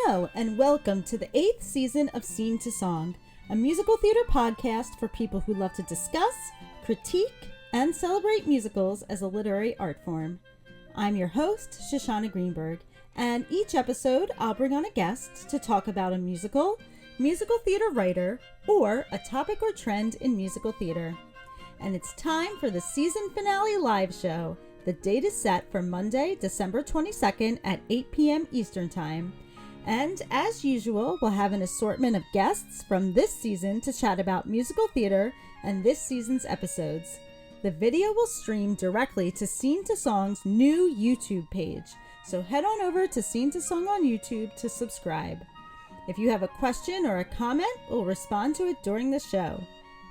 Hello, and welcome to the 8th season of Scene to Song, a musical theater podcast for people who love to discuss, critique, and celebrate musicals as a literary art form. I'm your host, Shoshana Greenberg, and each episode I'll bring on a guest to talk about a musical theater writer, or a topic or trend in musical theater. And it's time for the season finale live show. The date is set for Monday, December 22nd at 8 p.m. Eastern Time. And as usual, we'll have an assortment of guests from this season to chat about musical theater and this season's episodes. The video will stream directly to Scene to Song's new YouTube page, so head on over to Scene to Song on YouTube to subscribe. If you have a question or a comment, we'll respond to it during the show.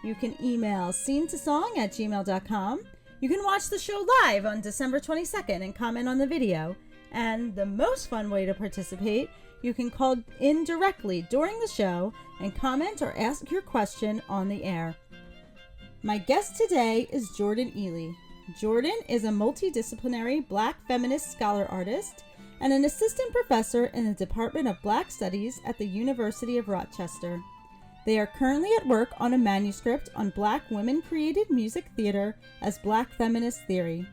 You can email scenetosong@gmail.com. You can watch the show live on December 22nd and comment on the video. And the most fun way to participate, you can call in directly during the show and comment or ask your question on the air. My guest today is Jordan Ealey. Jordan is a multidisciplinary Black feminist scholar artist and an assistant professor in the Department of Black Studies at the University of Rochester. They are currently at work on a manuscript on Black women-created music theater as Black feminist theory.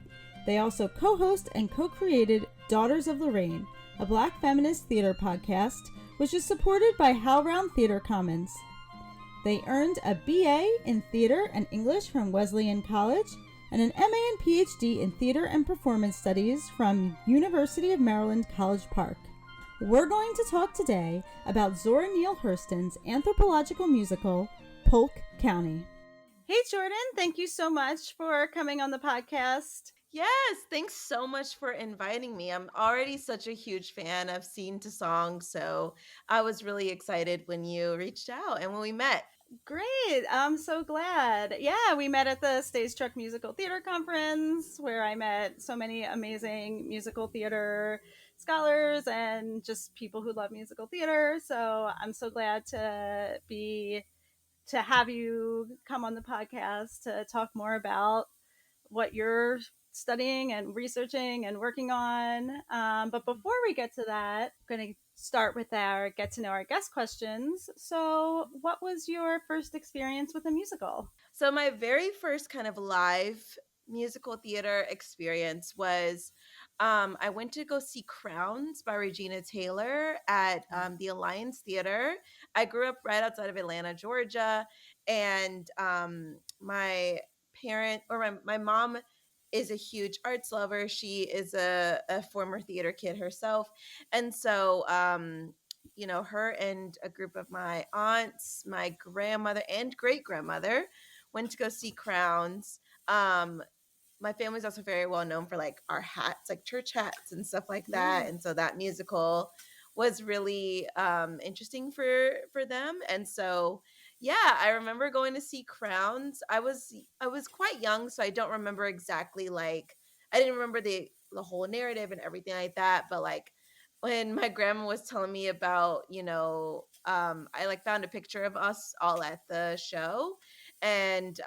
They also co-host and co-created Daughters of Lorraine, a Black feminist theater podcast, which is supported by HowlRound Theater Commons. They earned a BA in Theater and English from Wesleyan College and an MA and PhD in Theater and Performance Studies from University of Maryland, College Park. We're going to talk today about Zora Neale Hurston's anthropological musical, Polk County. Hey, Jordan, thank you so much for coming on the podcast. Yes, thanks so much for inviting me. I'm already such a huge fan of Scene to Song, so I was really excited when you reached out and when we met. Great. I'm so glad. Yeah, we met at the Stage Truck Musical Theater Conference, where I met so many amazing musical theater scholars and just people who love musical theater. So I'm so glad to have you come on the podcast to talk more about what you're studying and researching and working on. But before we get to that, I'm going to start with our get to know our guest questions. So what was your first experience with a musical? So my very first kind of live musical theater experience was I went to go see Crowns by Regina Taylor at the Alliance Theater. I grew up right outside of Atlanta, Georgia, and my mom is a huge arts lover. She is a former theater kid herself. And so, her and a group of my aunts, my grandmother and great grandmother went to go see Crowns. My family's also very well known for like our hats, like church hats and stuff like that. And so that musical was really interesting for them. And so yeah, I remember going to see Crowns. I was quite young, so I don't remember exactly, like I didn't remember the whole narrative and everything like that. But like when my grandma was telling me about, I like found a picture of us all at the show, and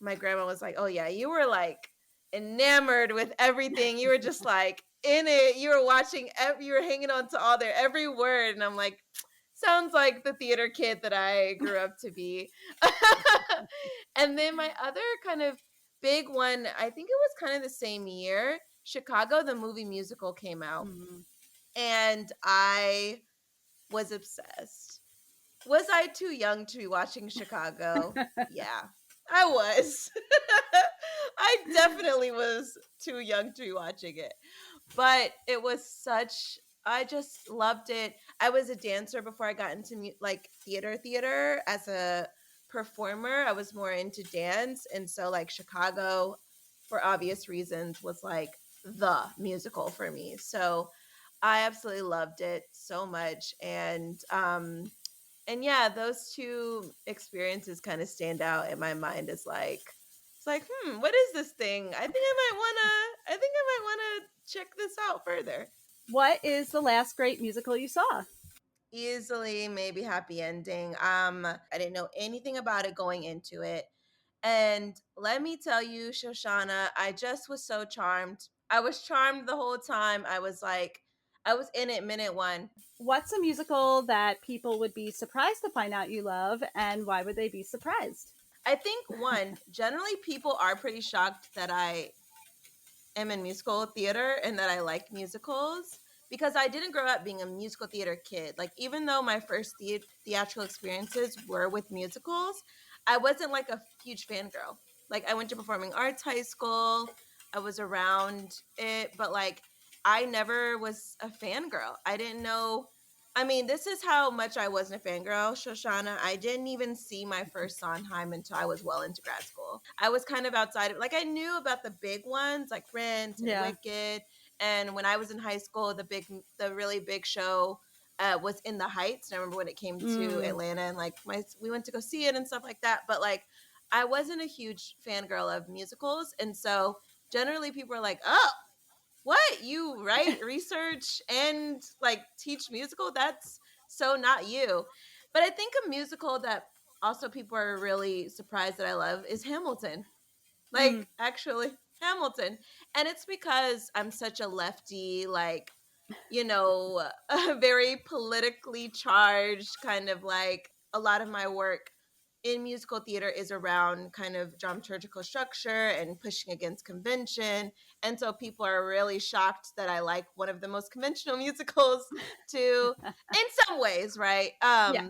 my grandma was like, "Oh yeah, you were like enamored with everything. You were just like in it. You were watching. You were hanging on to all their every word." And I'm like, sounds like the theater kid that I grew up to be. And then my other kind of big one, I think it was kind of the same year, Chicago, the movie musical came out. Mm-hmm. And I was obsessed. Was I too young to be watching Chicago? Yeah, I was. I definitely was too young to be watching it. But it was I just loved it. I was a dancer before I got into theater as a performer. I was more into dance. And so like Chicago, for obvious reasons, was like the musical for me. So I absolutely loved it so much. And yeah, those two experiences kind of stand out in my mind as like, it's like, what is this thing? I think I might wanna check this out further. What is the last great musical you saw? Easily maybe Happy Ending. I didn't know anything about it going into it. And let me tell you, Shoshana, I just was so charmed. I was charmed the whole time. I was like, I was in it minute one. What's a musical that people would be surprised to find out you love, and why would they be surprised? I think one, generally people are pretty shocked that I am in musical theater and that I like musicals because I didn't grow up being a musical theater kid. Like, even though my first theatrical experiences were with musicals, I wasn't like a huge fangirl. Like, I went to performing arts high school, I was around it, but like, I never was a fangirl. I didn't know. I mean, this is how much I wasn't a fangirl, Shoshana. I didn't even see my first Sondheim until I was well into grad school. I was kind of outside of, like, I knew about the big ones like Rent and Yeah. Wicked. And when I was in high school, the really big show was In the Heights. And I remember when it came to Atlanta, and like we went to go see it and stuff like that. But like, I wasn't a huge fangirl of musicals, and so generally people are like, "Oh, what, you write, research, and like teach musical? That's so not you." But I think a musical that also people are really surprised that I love is Hamilton. Like, actually, Hamilton. And it's because I'm such a lefty, like, a very politically charged kind of, like, a lot of my work in musical theater is around kind of dramaturgical structure and pushing against convention. And so people are really shocked that I like one of the most conventional musicals too, in some ways, right? Yeah.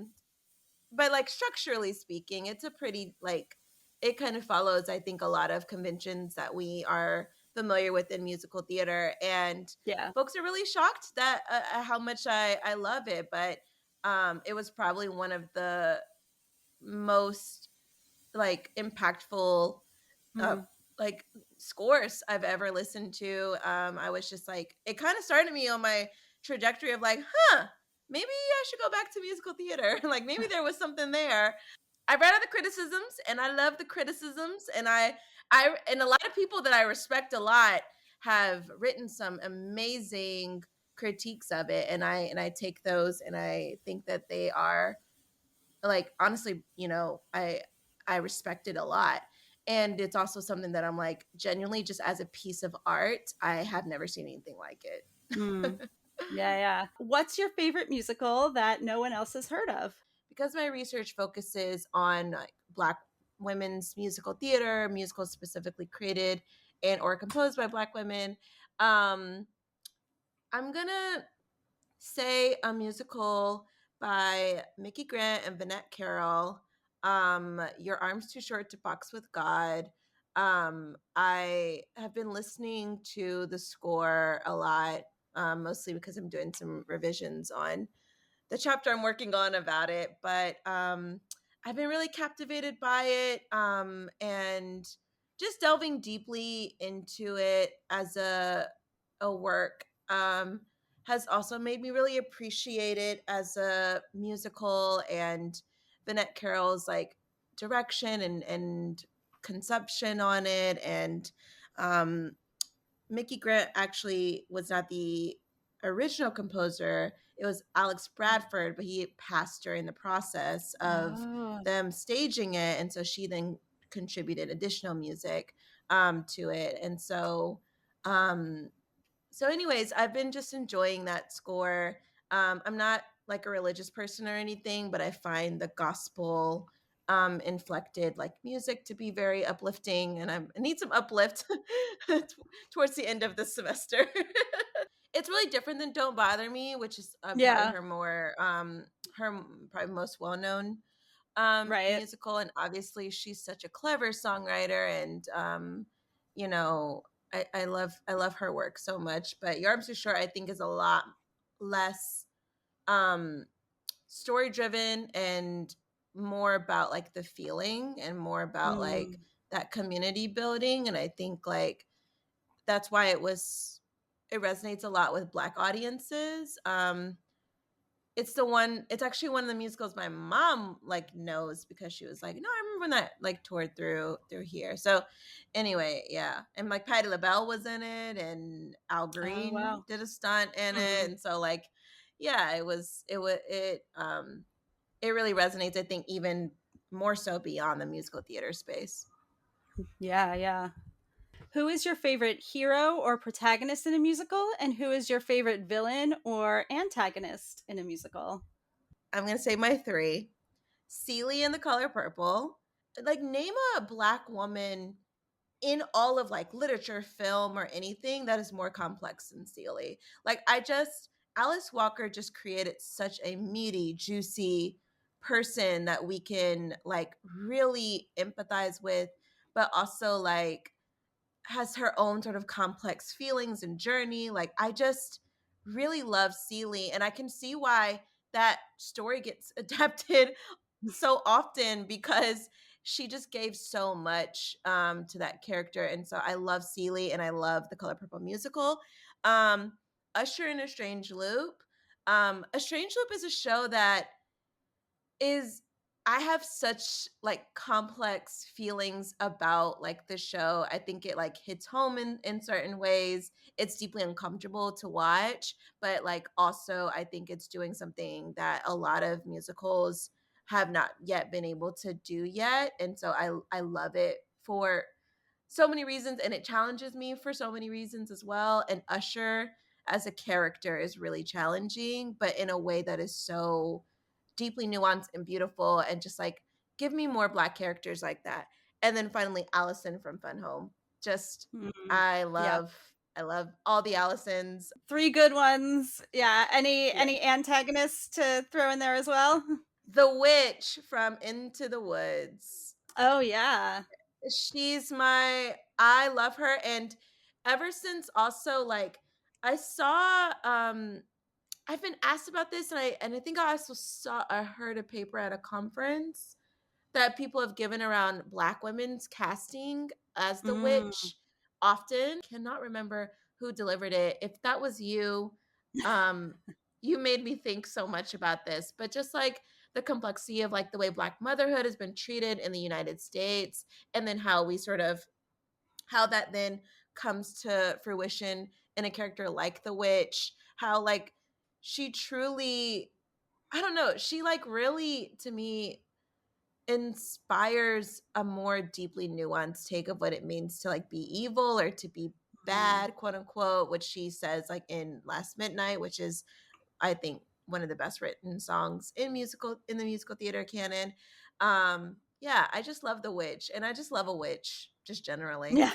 But like, structurally speaking, it's a pretty, like, it kind of follows, I think, a lot of conventions that we are familiar with in musical theater. And Yeah. folks are really shocked that how much I love it. But it was probably one of the most like impactful uh like scores I've ever listened to. I was just like, it kind of started me on my trajectory of like, maybe I should go back to musical theater. Like, maybe there was something there. I read all the criticisms and I love the criticisms, and I and a lot of people that I respect a lot have written some amazing critiques of it, and I take those, and I think that they are, like, honestly, I respect it a lot. And it's also something that I'm like, genuinely, just as a piece of art, I have never seen anything like it. Yeah, yeah. What's your favorite musical that no one else has heard of? Because my research focuses on like Black women's musical theater, musicals specifically created and or composed by Black women, um, I'm gonna say a musical by Mickey Grant and Vinette Carroll. Your Arms Too Short to Box with God. I have been listening to the score a lot, mostly because I'm doing some revisions on the chapter I'm working on about it. But I've been really captivated by it, and just delving deeply into it as a work has also made me really appreciate it as a musical. And Vinette Carroll's like direction and conception on it. And um, Mickey Grant actually was not the original composer. It was Alex Bradford, but he passed during the process of Oh. them staging it. And so she then contributed additional music to it. And so anyways, I've been just enjoying that score. I'm not like a religious person or anything, but I find the gospel inflected like music to be very uplifting, and I need some uplift towards the end of the semester. It's really different than Don't Bother Me, which is probably Yeah. her probably most well-known Right. musical. And obviously she's such a clever songwriter, and you know I love her work so much. But Your Arms Too Short, I think, is a lot less um story driven and more about like the feeling and more about like that community building. And I think like that's why it resonates a lot with Black audiences. It's actually one of the musicals my mom like knows, because she was like, no, I remember when that like toured through here. So anyway, yeah. And like Patti LaBelle was in it, and Al Oh, Green wow. did a stunt in it. And so like, yeah, it really resonates, I think, even more so beyond the musical theater space. Yeah, yeah. Who is your favorite hero or protagonist in a musical, and who is your favorite villain or antagonist in a musical? I'm going to say my three. Celie in The Color Purple. Like, name a Black woman in all of like literature, film, or anything that is more complex than Celie. Like, Alice Walker just created such a meaty, juicy person that we can like really empathize with, but also like has her own sort of complex feelings and journey. Like, I just really love Celie, and I can see why that story gets adapted so often, because she just gave so much to that character. And so I love Celie, and I love the Color Purple musical. um Usher in A Strange Loop. A Strange Loop is a show that is, I have such like complex feelings about like the show. I think it like hits home in certain ways. It's deeply uncomfortable to watch, but like also I think it's doing something that a lot of musicals have not yet been able to do yet. And so I love it for so many reasons, and it challenges me for so many reasons as well. And Usher as a character is really challenging, but in a way that is so deeply nuanced and beautiful, and just like give me more Black characters like that. And then finally Allison from Fun Home. Just Mm, I yeah. love all the Allisons. Three good ones. Yeah. Yeah. Any antagonists to throw in there as well? The witch from Into the Woods. Oh yeah. I love her. And ever since also like I saw I've been asked about this, and I think I heard a paper at a conference that people have given around Black women's casting as the Mm. witch often. Cannot remember who delivered it. If that was you, um, you made me think so much about this. But just like the complexity of like the way Black motherhood has been treated in the United States, and then how that then comes to fruition in a character like the witch, how like she truly, I don't know, she like really to me inspires a more deeply nuanced take of what it means to like be evil or to be Mm. bad, quote unquote, which she says like in Last Midnight, which is I think one of the best written songs in the musical theater canon. Yeah, I just love the witch, and I just love a witch just generally. Yeah.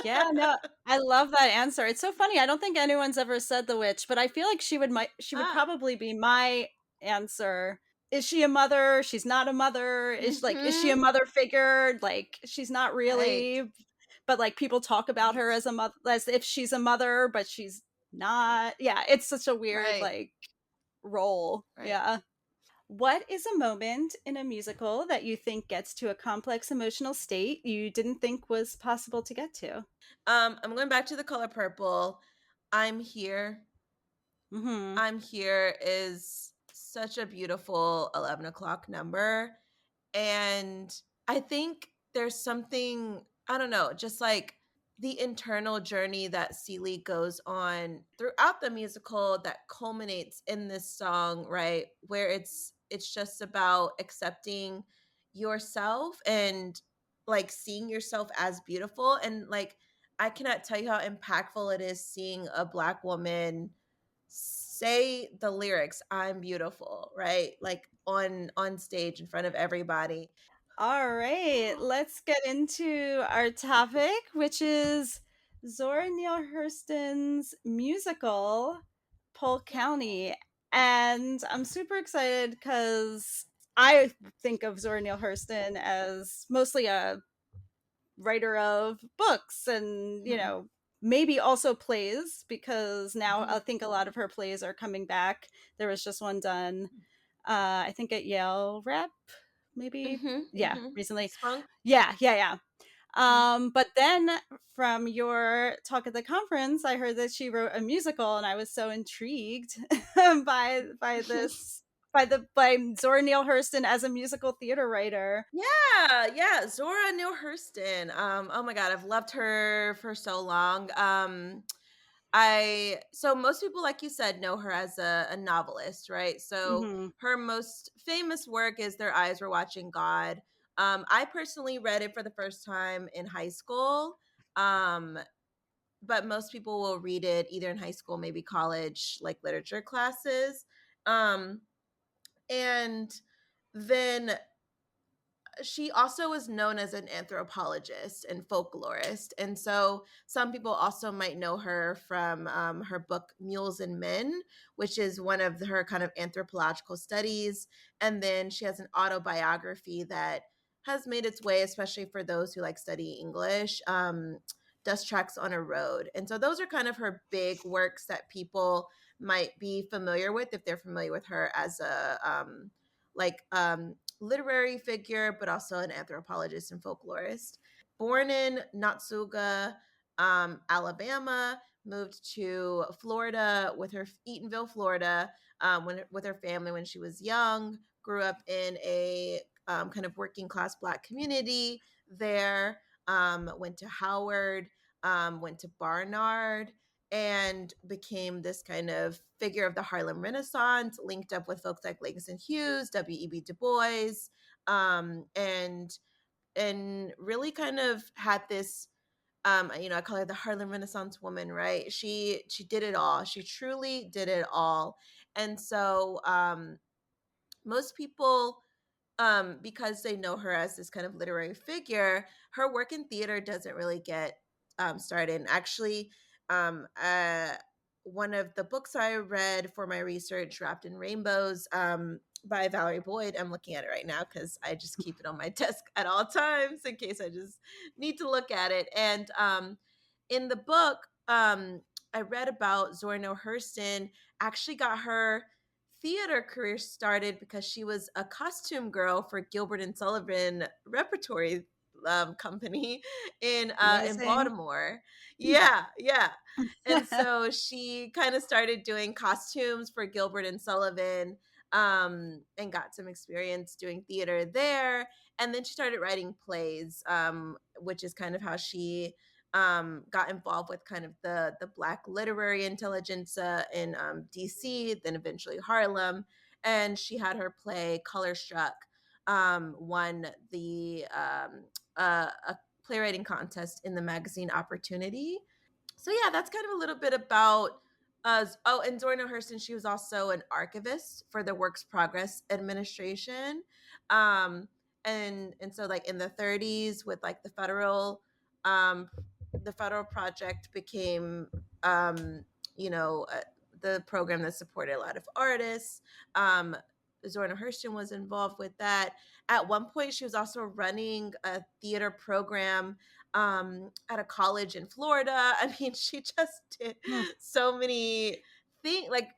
Yeah, no, I love that answer. It's so funny. I don't think anyone's ever said the witch, but I feel like she would Ah. probably be my answer. Is she a mother? She's not a mother. Is she a Mhm. mother figure? Like she's not Right. really, but like people talk about her Right. as a mother, as if she's a mother, but she's not. Yeah, it's such a weird Right. like role. Right. Yeah. What is a moment in a musical that you think gets to a complex emotional state you didn't think was possible to get to? I'm going back to The Color Purple. I'm Here. Mm-hmm. I'm Here is such a beautiful 11 o'clock number. And I think there's something, I don't know, just like the internal journey that Celie goes on throughout the musical that culminates in this song, right? Where it's just about accepting yourself and like seeing yourself as beautiful. And like I cannot tell you how impactful it is seeing a Black woman say the lyrics I'm beautiful, right? Like on stage in front of everybody. All right, let's get into our topic, which is Zora Neale Hurston's musical, Polk County. And I'm super excited because I think of Zora Neale Hurston as mostly a writer of books and, Mhm, maybe also plays, because now mhm, I think a lot of her plays are coming back. There was just one done, I think at Yale Rep, maybe. mhm, Yeah, mhm. recently. Spunk. Yeah. Mhm. But then from your talk at the conference, I heard that she wrote a musical, and I was so intrigued by this by Zora Neale Hurston as a musical theater writer. Yeah, Zora Neale Hurston. Oh my God, I've loved her for so long. I so most people, like you said, know her as a novelist, right? So Hmm. her most famous work is Their Eyes Were Watching God. I personally read it for the first time in high school. But most people will read it either in high school, maybe college, like literature classes. And then she also was known as an anthropologist and folklorist. And so some people also might know her from her book Mules and Men, which is one of her kind of anthropological studies. And then she has an autobiography that has made its way, especially for those who like study English, Dust Tracks on a Road. And so those are kind of her big works that people might be familiar with if they're familiar with her as a literary figure, but also an anthropologist and folklorist. Born in Natsuga, Alabama, moved to Florida with her Eatonville, Florida, with her family when she was young. Grew up in a kind of working class Black community there. Went to Howard, went to Barnard, and became this kind of figure of the Harlem Renaissance, linked up with folks like Langston Hughes, W.E.B. Du Bois, and really kind of had this, I call her the Harlem Renaissance woman, right? She did it all. She truly did it all. And so most people, because they know her as this kind of literary figure, her work in theater doesn't really get started. And actually, one of the books I read for my research, Wrapped in Rainbows, by Valerie Boyd, I'm looking at it right now because I just keep it on my desk at all times in case I just need to look at it. And in the book, I read about Zora Neale Hurston actually got her theater career started because she was a costume girl for Gilbert and Sullivan Repertory Company in Amazing. Baltimore. Yeah, yeah. And so she kind of started doing costumes for Gilbert and Sullivan, and got some experience doing theater there. And then she started writing plays, which is kind of how she got involved with kind of the Black literary intelligentsia in DC, then eventually Harlem. And she had her play Color Struck, won the a playwriting contest in the magazine Opportunity. So yeah, that's kind of a little bit about us. Oh, and Zora Neale Hurston, she was also an archivist for the Works Progress Administration. Um, and so like in the 30s with like um, the federal project became, you know, uh, the program that supported a lot of artists. Um, Zora Neale Hurston was involved with that. At one point, she was also running a theater program at a college in Florida. I mean, she just did so many things. Like,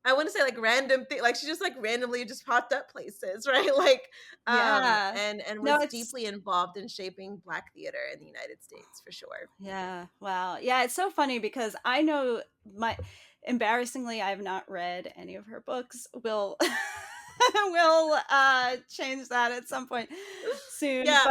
I want to say like random thing. Like she just like randomly just popped up places, right? Like, Yeah. and No, was it's deeply involved in shaping Black theater in the United States for sure. yeah. Wow. Yeah, it's so funny because I know my embarrassingly I've not read any of her books. Will will change that at some point soon, Yeah.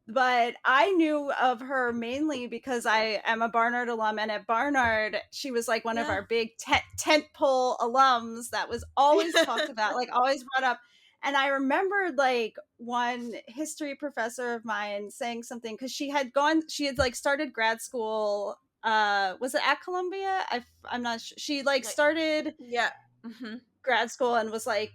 but I knew of her mainly because I am a Barnard alum, and at Barnard, she was like one of Yeah. our big tentpole alums that was always talked about, like always brought up. And I remembered like one history professor of mine saying something because she had like started grad school. Was it at Columbia? I'm not sure. She like Like, started yeah. Mm-hmm. grad school and was like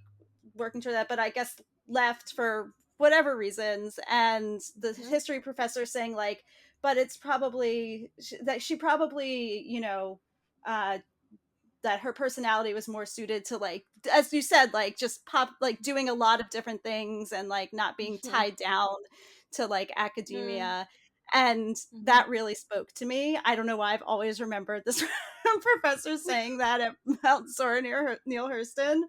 working toward that, but I guess left for whatever reasons. And the Mm-hmm. history professor saying like, but it's probably that she probably, that her personality was more suited to like, as you said, like just pop, like doing a lot of different things and like not being Mm-hmm. tied down to like Mm-hmm. academia. And Mm-hmm. that really spoke to me. I don't know why I've always remembered this professor saying that at Mount Zora Neale Hurston.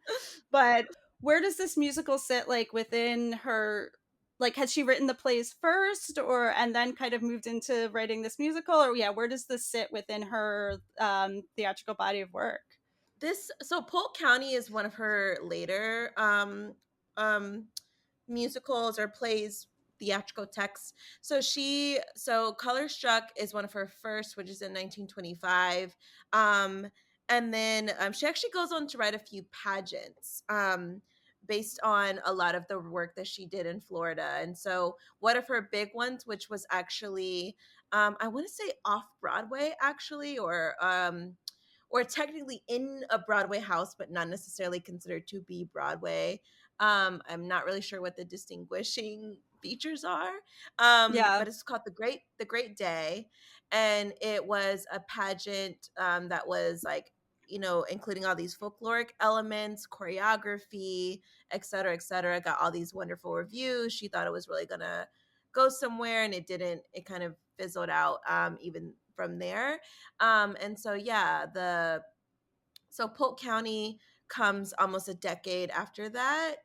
But where does this musical sit like within her, like had she written the plays first or and then kind of moved into writing this musical, or yeah, where does this sit within her theatrical body of work? So Polk County is one of her later um musicals or plays, theatrical texts. So Color Struck is one of her first, which is in 1925. And then she actually goes on to write a few pageants based on a lot of the work that she did in Florida. And so one of her big ones, which was actually I want to say off Broadway actually, or technically in a Broadway house, but not necessarily considered to be Broadway. I'm not really sure what the distinguishing features are, Yeah. but it's called the Great Day, and it was a pageant that was like, including all these folkloric elements, choreography, et cetera, et cetera. Got all these wonderful reviews. She thought it was really gonna go somewhere, and it didn't. It kind of fizzled out even from there. And so yeah, so Polk County comes almost a decade after that,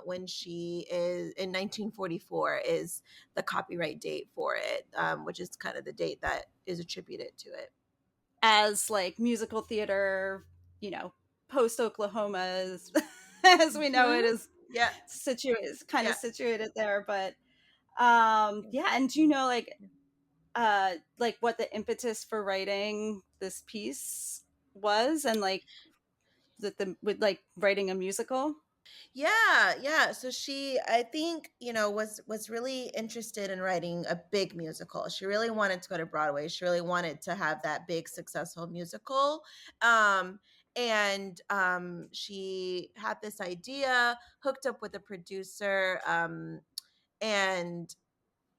when she is in 1944 is the copyright date for it, which is kind of the date that is attributed to it. As like musical theater, you know, post Oklahoma as we know it Hmm. is Yeah, situated, kind of yeah. situated there. But yeah, and do you know like what the impetus for writing this piece was, and like that the with like writing a musical? Yeah, yeah. So she, I think, was really interested in writing a big musical. She really wanted to go to Broadway. She really wanted to have that big successful musical. And she had this idea, hooked up with a producer, and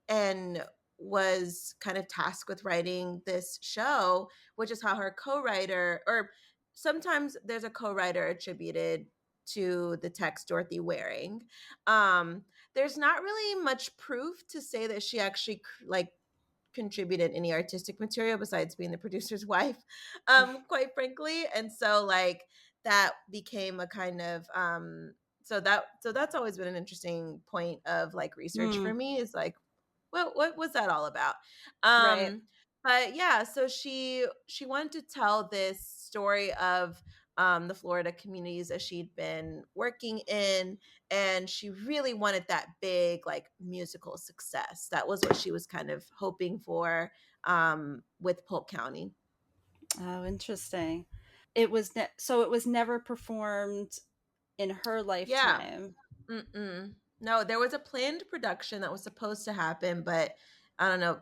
and was kind of tasked with writing this show, which is how her co-writer, or sometimes there's a co-writer attributed to the text, Dorothy Waring. Um, there's not really much proof to say that she actually like contributed any artistic material besides being the producer's wife, quite frankly. And so like that became a kind of so that's always been an interesting point of like research Mm, for me, is like what was that all about? right. Um, but yeah, so she wanted to tell this story of the Florida communities that she'd been working in, and she really wanted that big like musical success. That was what she was kind of hoping for with Polk County. Oh, interesting. So it was never performed in her Yeah. lifetime. Mm-mm. No, there was a planned production that was supposed to happen, but I don't know,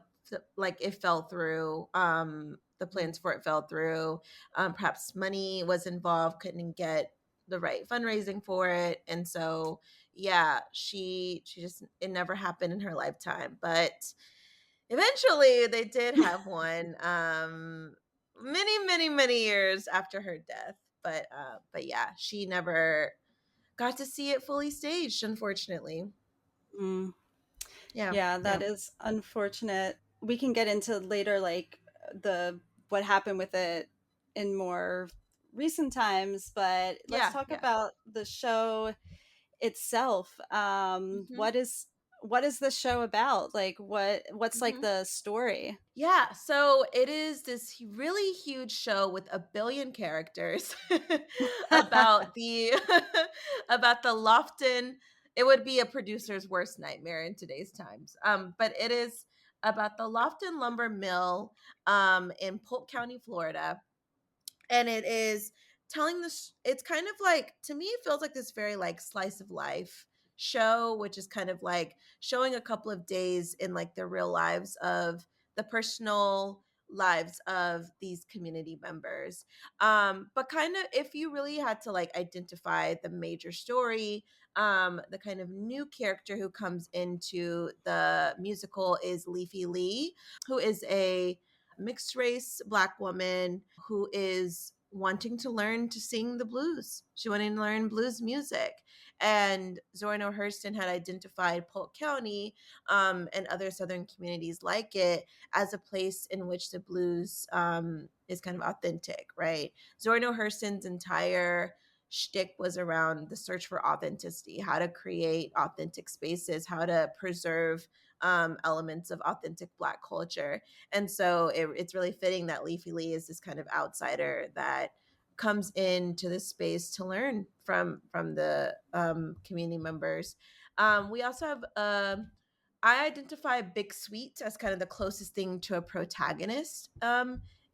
like it fell through. The Mm. plans for it fell through. Perhaps money was involved, couldn't get the right fundraising for it, and so yeah, she just it never happened in her lifetime. But eventually, they did have one. Many, many, many years after her death. But yeah, she never got to see it fully staged, unfortunately. Mm. Yeah, Yeah, yeah, that is unfortunate. We can get into later, like the what happened with it in more recent times, but let's yeah, talk yeah. about the show itself. Hmm. What is the show about? Like what's like Hmm. the story? Yeah, so it is this really huge show with a billion characters about the about the Lofton. It would be a producer's worst nightmare in today's times. But it is about the Lofton Lumber Mill in Polk County, Florida, and it is telling this, it's kind of like, to me it feels like this very like slice of life show, which is kind of like showing a couple of days in like the real lives of the personal lives of these community members. But kind of, if you really had to like identify the major story, the kind of new character who comes into the musical is Leafy Lee, who is a mixed race Black woman who is wanting to learn to sing the blues. She wanted to learn blues music. And Zora Neale Hurston had identified Polk County, and other Southern communities like it, as a place in which the blues is kind of authentic, right? Zora Neale Hurston's entire shtick was around the search for authenticity, how to create authentic spaces, how to preserve elements of authentic Black culture. And so it's really fitting that Leafy Lee is this kind of outsider that comes into this space to learn from the community members. We also have I identify Big Sweet as kind of the closest thing to a protagonist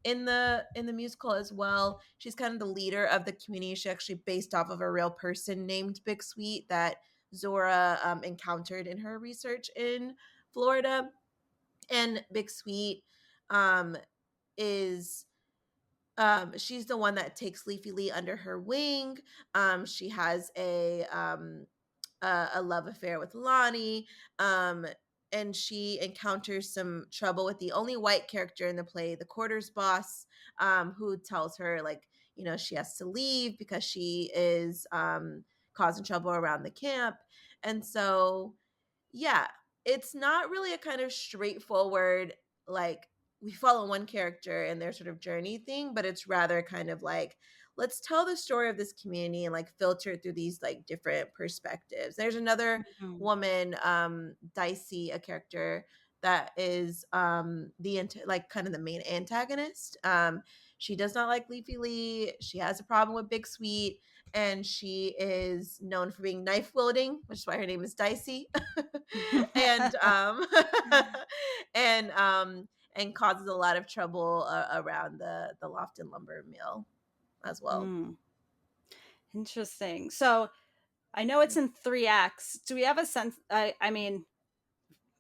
in the musical as well. She's kind of the leader of the community. She's actually based off of a real person named Big Sweet that Zora encountered in her research in Florida. And Big Sweet is she's the one that takes Leafy Lee under her wing. She has a love affair with Lonnie, and she encounters some trouble with the only white character in the play, the quarters boss, who tells her, like, she has to leave because she is causing trouble around the camp. And so, yeah, it's not really a kind of straightforward, like, we follow one character and their sort of journey thing, but it's rather kind of like, let's tell the story of this community and like filter it through these like different perspectives. There's another woman, Dicey, a character that is like kind of the main antagonist. She does not like Leafy Lee. She has a problem with Big Sweet, and she is known for being knife wielding, which is why her name is Dicey. and and and causes a lot of trouble around the Lofton lumber mill as well. Interesting. So I know it's in 3 acts. Do we have a sense? I mean,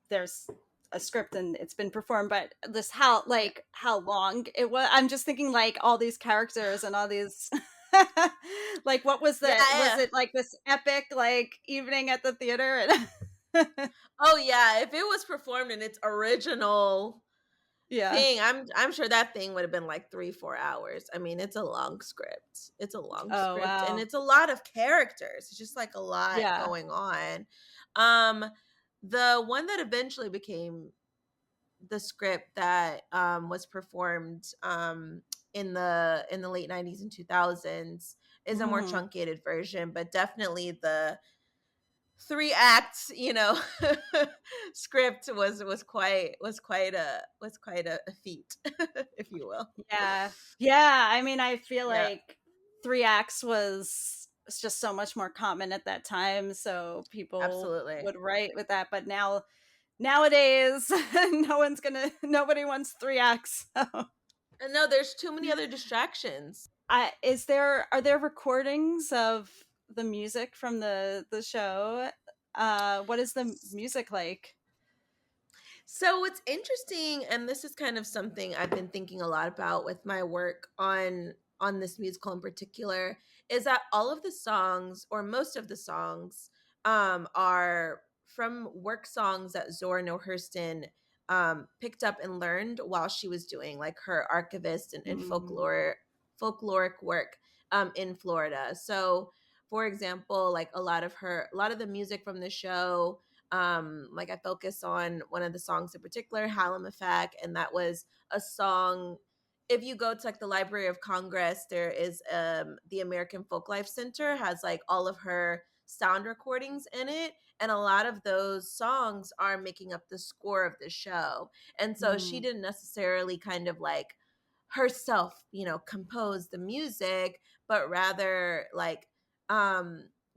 there's a script and it's been performed, but this how long it was. I'm just thinking like all these characters and all these like what was the was it like this epic like evening at the theater? Oh yeah, if it was performed in its original thing, I'm sure that thing would have been like 3-4 hours. I mean, it's a long script. Wow. And it's a lot of characters. It's just like a lot going on. The one that eventually became the script that was performed in the late 90s and 2000s is a more truncated version, but definitely the 3 acts, script was quite a feat, if you will. Yeah. I mean, I feel like 3 acts was just so much more common at that time, so people would write with that. But nowadays, nobody wants 3 acts. So. And no, there's too many other distractions. Are there recordings of the music from the show? What is the music like? So what's interesting, and this is kind of something I've been thinking a lot about with my work on this musical in particular, is that all of the songs, or most of the songs, are from work songs that Zora Neale Hurston picked up and learned while she was doing like her archivist and folkloric work in Florida. So, for example, like a lot of the music from the show, like I focus on one of the songs in particular, Halihmuhfack, and that was a song. If you go to like the Library of Congress, there is the American Folklife Center has like all of her sound recordings in it, and a lot of those songs are making up the score of the show. And so she didn't necessarily kind of like herself, compose the music, but rather like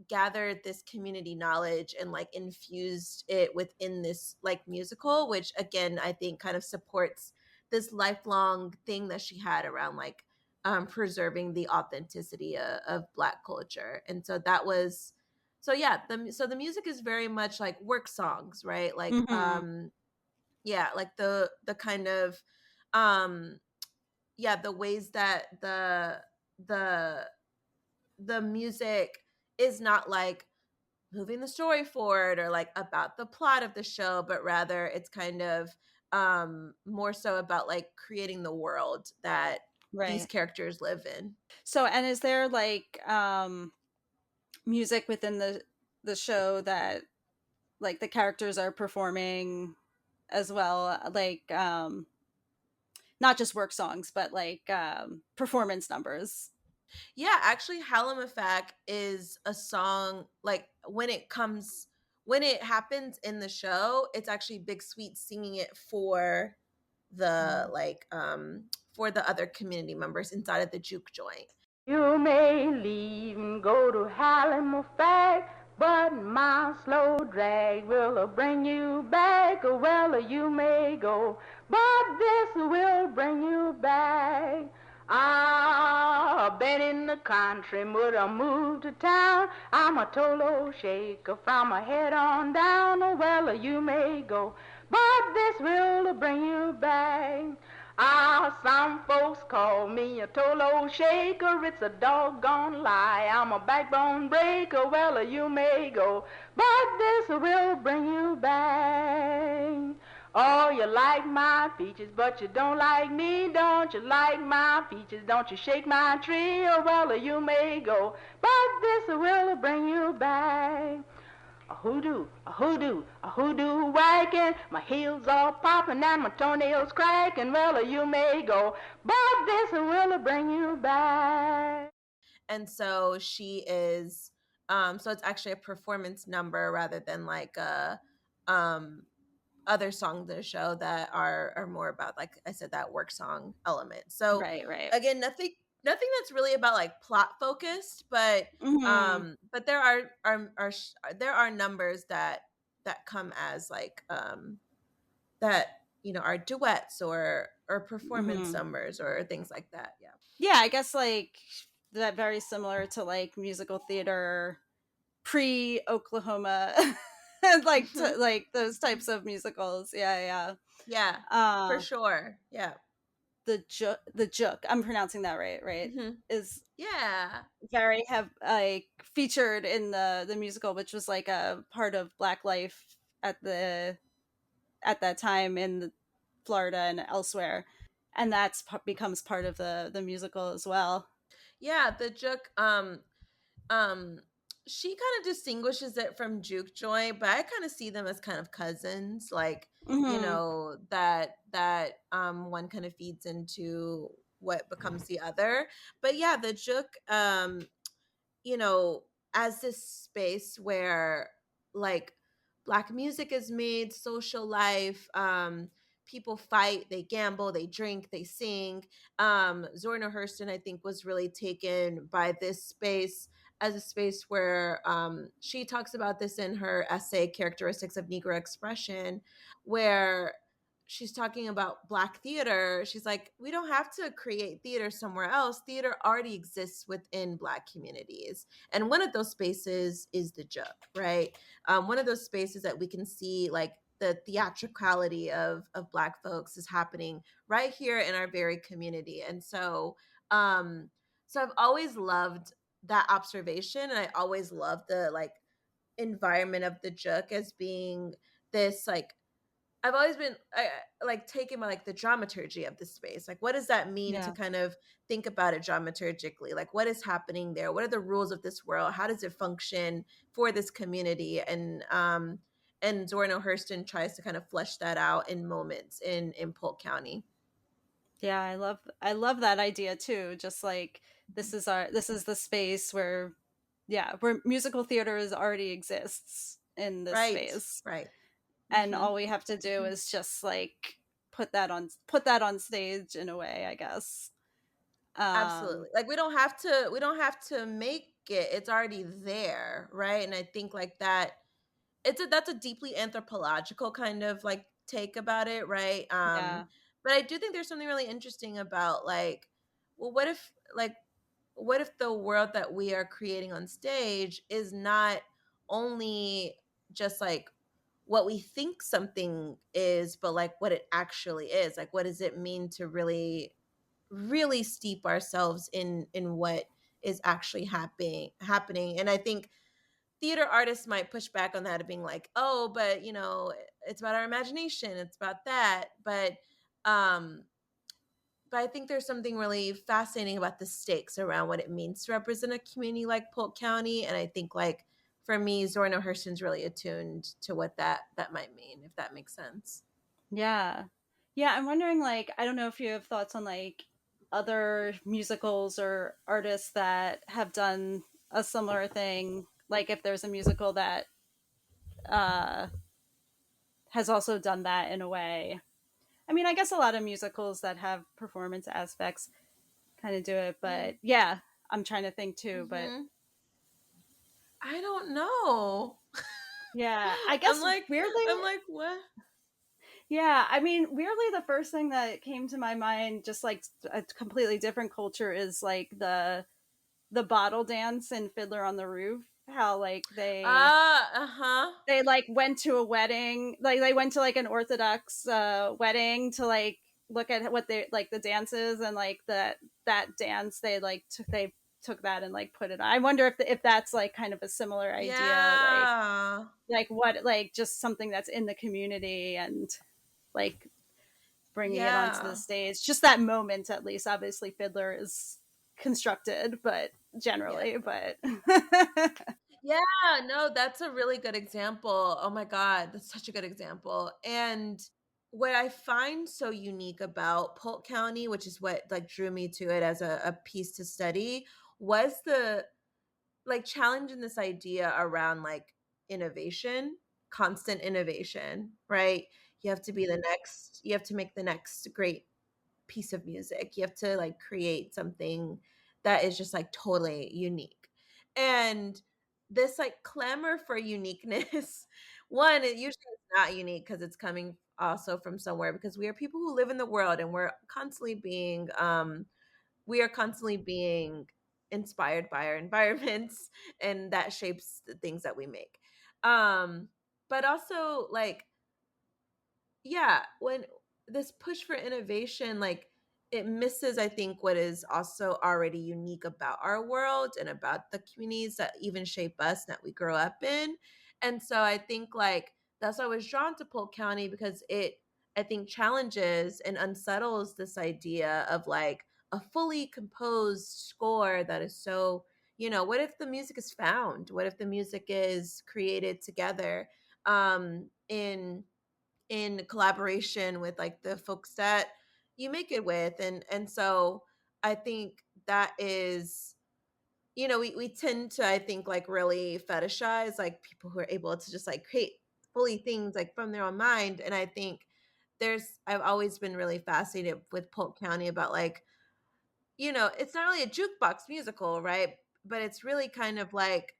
gathered this community knowledge and like infused it within this like musical, which again I think kind of supports this lifelong thing that she had around like preserving the authenticity of Black culture. And so that was the music is very much like work songs, right? Like like the kind of the ways that the music is not like moving the story forward or like about the plot of the show, but rather it's kind of more so about like creating the world that these characters live in. So, and is there like music within the show that like the characters are performing as well, like not just work songs, but like performance numbers? Yeah, actually, Halihmuhfack is a song, like when it happens in the show, it's actually Big Sweet singing it for the for the other community members inside of the juke joint. You may leave and go to Halihmuhfack, but my slow drag will bring you back. Well, you may go, but this will bring you back. I've been in the country, but I moved to town. I'm a Tolo shaker from my head on down. Well, you may go, but this will bring you back. Ah, some folks call me a total shaker, it's a doggone lie. I'm a backbone breaker, well, you may go, but this will bring you back. Oh, you like my peaches, but you don't like me. Don't you like my peaches? Don't you shake my tree, oh, well, you may go, but this will bring you back. A hoodoo, a hoodoo, a hoodoo whacking, my heels all popping and my toenails cracking. Well, you may go, but this will bring you back. And so she is, so it's actually a performance number rather than like a, other songs in the show that are more about, like I said, that work song element. So Right. again, nothing that's really about like plot focused, but but there are numbers that come as like that, you know, are duets or performance numbers or things like that. Yeah, I guess like that very similar to like musical theater pre Oklahoma like like those types of musicals. Yeah. For sure. Yeah. The Juk, I'm pronouncing that right, is very like featured in the musical, which was like a part of Black life at that time in Florida and elsewhere, and that's becomes part of the musical as well. Yeah, the Juk, um she kind of distinguishes it from Juke Joy, but I kind of see them as kind of cousins, like, you know, that one kind of feeds into what becomes the other. But yeah, the Juk, you know, as this space where like Black music is made, social life, people fight, they gamble, they drink, they sing. Zora Neale Hurston, I think, was really taken by this space as a space where she talks about this in her essay Characteristics of Negro Expression, where she's talking about Black theater. She's like, we don't have to create theater somewhere else. Theater already exists within Black communities. And one of those spaces is the Juk, right? One of those spaces that we can see like the theatricality of Black folks is happening right here in our very community. And so, so I've always loved that observation. And I always loved the like environment of the Juk as being this like, I've always been like taken by like the dramaturgy of the space. Like, what does that mean to kind of think about it dramaturgically? Like, what is happening there? What are the rules of this world? How does it function for this community? And Zora Neale Hurston tries to kind of flesh that out in moments in Polk County. Yeah, I love that idea too. Just like this is the space where where musical theater already exists in this space. Right. And all we have to do is just like put that on stage in a way, I guess. Absolutely. Like we don't have to make it. It's already there, right? And I think like that that's a deeply anthropological kind of like take about it, right? But I do think there's something really interesting about like, well, what if the world that we are creating on stage is not only just like what we think something is, but like what it actually is. Like, what does it mean to really steep ourselves in what is actually happening? And I think theater artists might push back on that of being like, oh, but you know, it's about our imagination, it's about that. But I think there's something really fascinating about the stakes around what it means to represent a community like Polk County. And I think like for me, Zora Neale Hurston's really attuned to what that might mean, if that makes sense. Yeah. I'm wondering, like, I don't know if you have thoughts on like other musicals or artists that have done a similar thing. Like if there's a musical that has also done that in a way. I mean, I guess a lot of musicals that have performance aspects kind of do it, but yeah, I'm trying to think too, but I don't know. Yeah, I guess weirdly, I'm like, what? Yeah, I mean, weirdly, the first thing that came to my mind, just like a completely different culture, is like the bottle dance in Fiddler on the Roof. How like they they like went to a wedding, like they went to like an Orthodox wedding to like look at what they like the dances, and like that dance they took that and like put it on. I wonder if that's like kind of a similar idea, Yeah. like what, like just something that's in the community and like bringing it onto the Yeah. stage. Just that moment, at least. Obviously, Fiddler is constructed, but Yeah. generally, but Yeah, no, that's a really good example. Oh my God, that's such a good example. And what I find so unique about Polk County, which is what like drew me to it as a piece to study, was the like challenging this idea around like innovation, constant innovation, right? You have to be the next, you have to make the next great piece of music. You have to like create something that is just like totally unique. And this like clamor for uniqueness, one, it usually is not unique because it's coming also from somewhere, because we are people who live in the world and we are constantly being inspired by our environments and that shapes the things that we make. Um but also like yeah, when this push for innovation, like it misses, I think, what is also already unique about our world and about the communities that even shape us that we grow up in. And so I think like that's why I was drawn to Polk County, because it, I think, challenges and unsettles this idea of like a fully composed score that is so, what if the music is found? What if the music is created together in collaboration with like the folks that you make it with? And so I think that is, we tend to, I think, like really fetishize like people who are able to just like create fully things like from their own mind. And I think I've always been really fascinated with Polk County about like, it's not really a jukebox musical, right? But it's really kind of like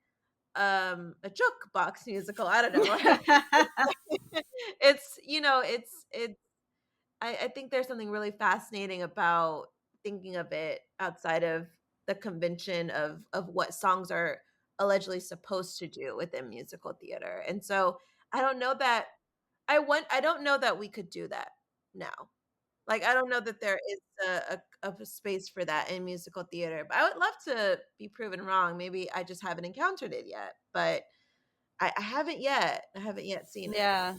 a jukebox musical. I don't know. It's I think there's something really fascinating about thinking of it outside of the convention of what songs are allegedly supposed to do within musical theater. And so I don't know that I don't know that we could do that now. Like I don't know that there is a space for that in musical theater. But I would love to be proven wrong. Maybe I just haven't encountered it yet. But I haven't yet. I haven't yet seen it. yeah.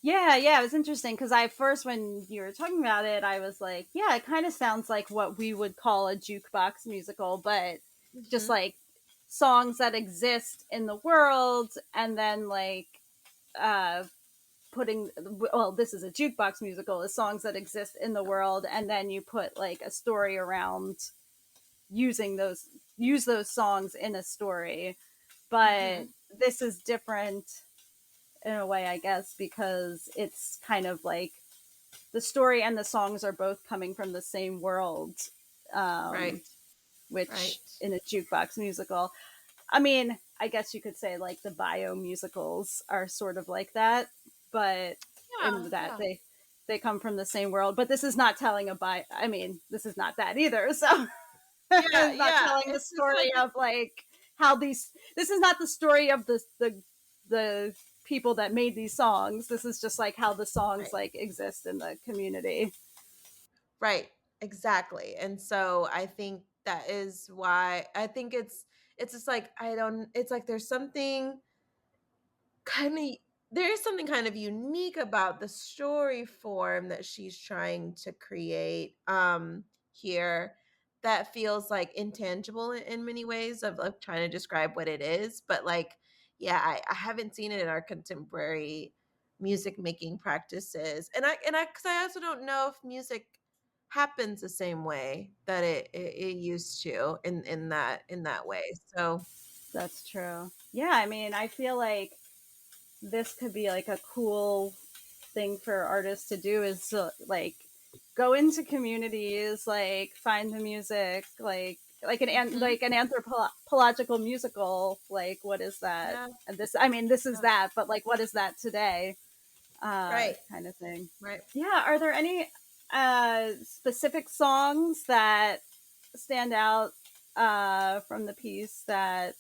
Yeah, it was interesting because I first, when you were talking about it, I was like, yeah, it kind of sounds like what we would call a jukebox musical, but just Mhm. like songs that exist in the world, and then like uh putting, well, this is a jukebox musical, is songs that exist in the world, and then you put like a story around using those use those songs in a story. But Mhm. this is different in a way, I guess, because it's kind of like the story and the songs are both coming from the same world, um, Right. which Right. in a jukebox musical, I mean, I guess you could say like the bio musicals are sort of like that, but Yeah. in that Yeah. they come from the same world. But this is not telling a bio. I mean, this is not that either. So Yeah. it's not Yeah. telling the It's just like story of like how these. This is not the story of the people that made these songs. This is just like how the songs right. like exist in the community. Right. Exactly. And so I think that is why I think it's just like I don't. It's like kind of there is something kind of unique about the story form that she's trying to create here that feels like intangible in many ways of trying to describe what it is. But like yeah, I haven't seen it in our contemporary music making practices. And I because I also don't know if music happens the same way that it used to in that way. So That's true. Yeah, I mean, I feel like this could be like a cool thing for artists to do, is to like go into communities, like find the music, mhm, like an anthropological musical, like what is that, yeah, and this, I mean, this is yeah, that, but like what is that today, right, kind of thing. right. Yeah, are there any specific songs that stand out from the piece that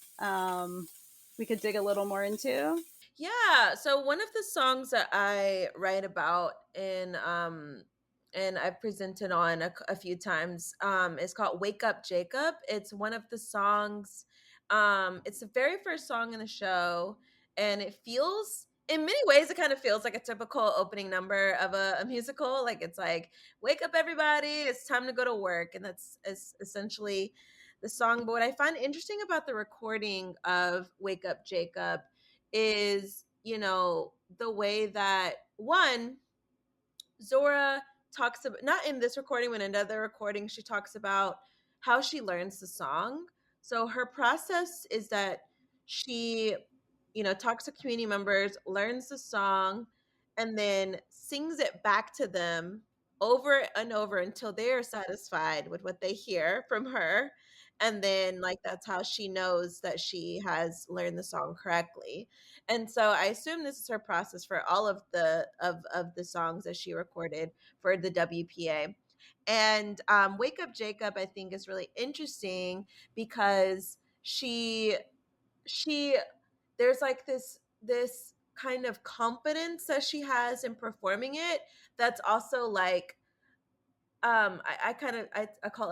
we could dig a little more into? Yeah. So one of the songs that I write about and I've presented on a few times is called Wake Up Jacob. It's one of the songs it's the very first song in the show, and it feels, in many ways it kind of feels like a typical opening number of a musical. Like it's like, wake up everybody, it's time to go to work, and that's is essentially the song. But what I find interesting about the recording of Wake Up Jacob is, the way that, one, Zora talks about, not in this recording, but in another recording, she talks about how she learns the song. So her process is that she, talks to community members, learns the song, and then sings it back to them over and over until they are satisfied with what they hear from her. And then, like, that's how she knows that she has learned the song correctly. And so I assume this is her process for all of the songs that she recorded for the WPA. And Wake Up Jacob, I think, is really interesting because she there's like this kind of confidence that she has in performing it, that's also like, I call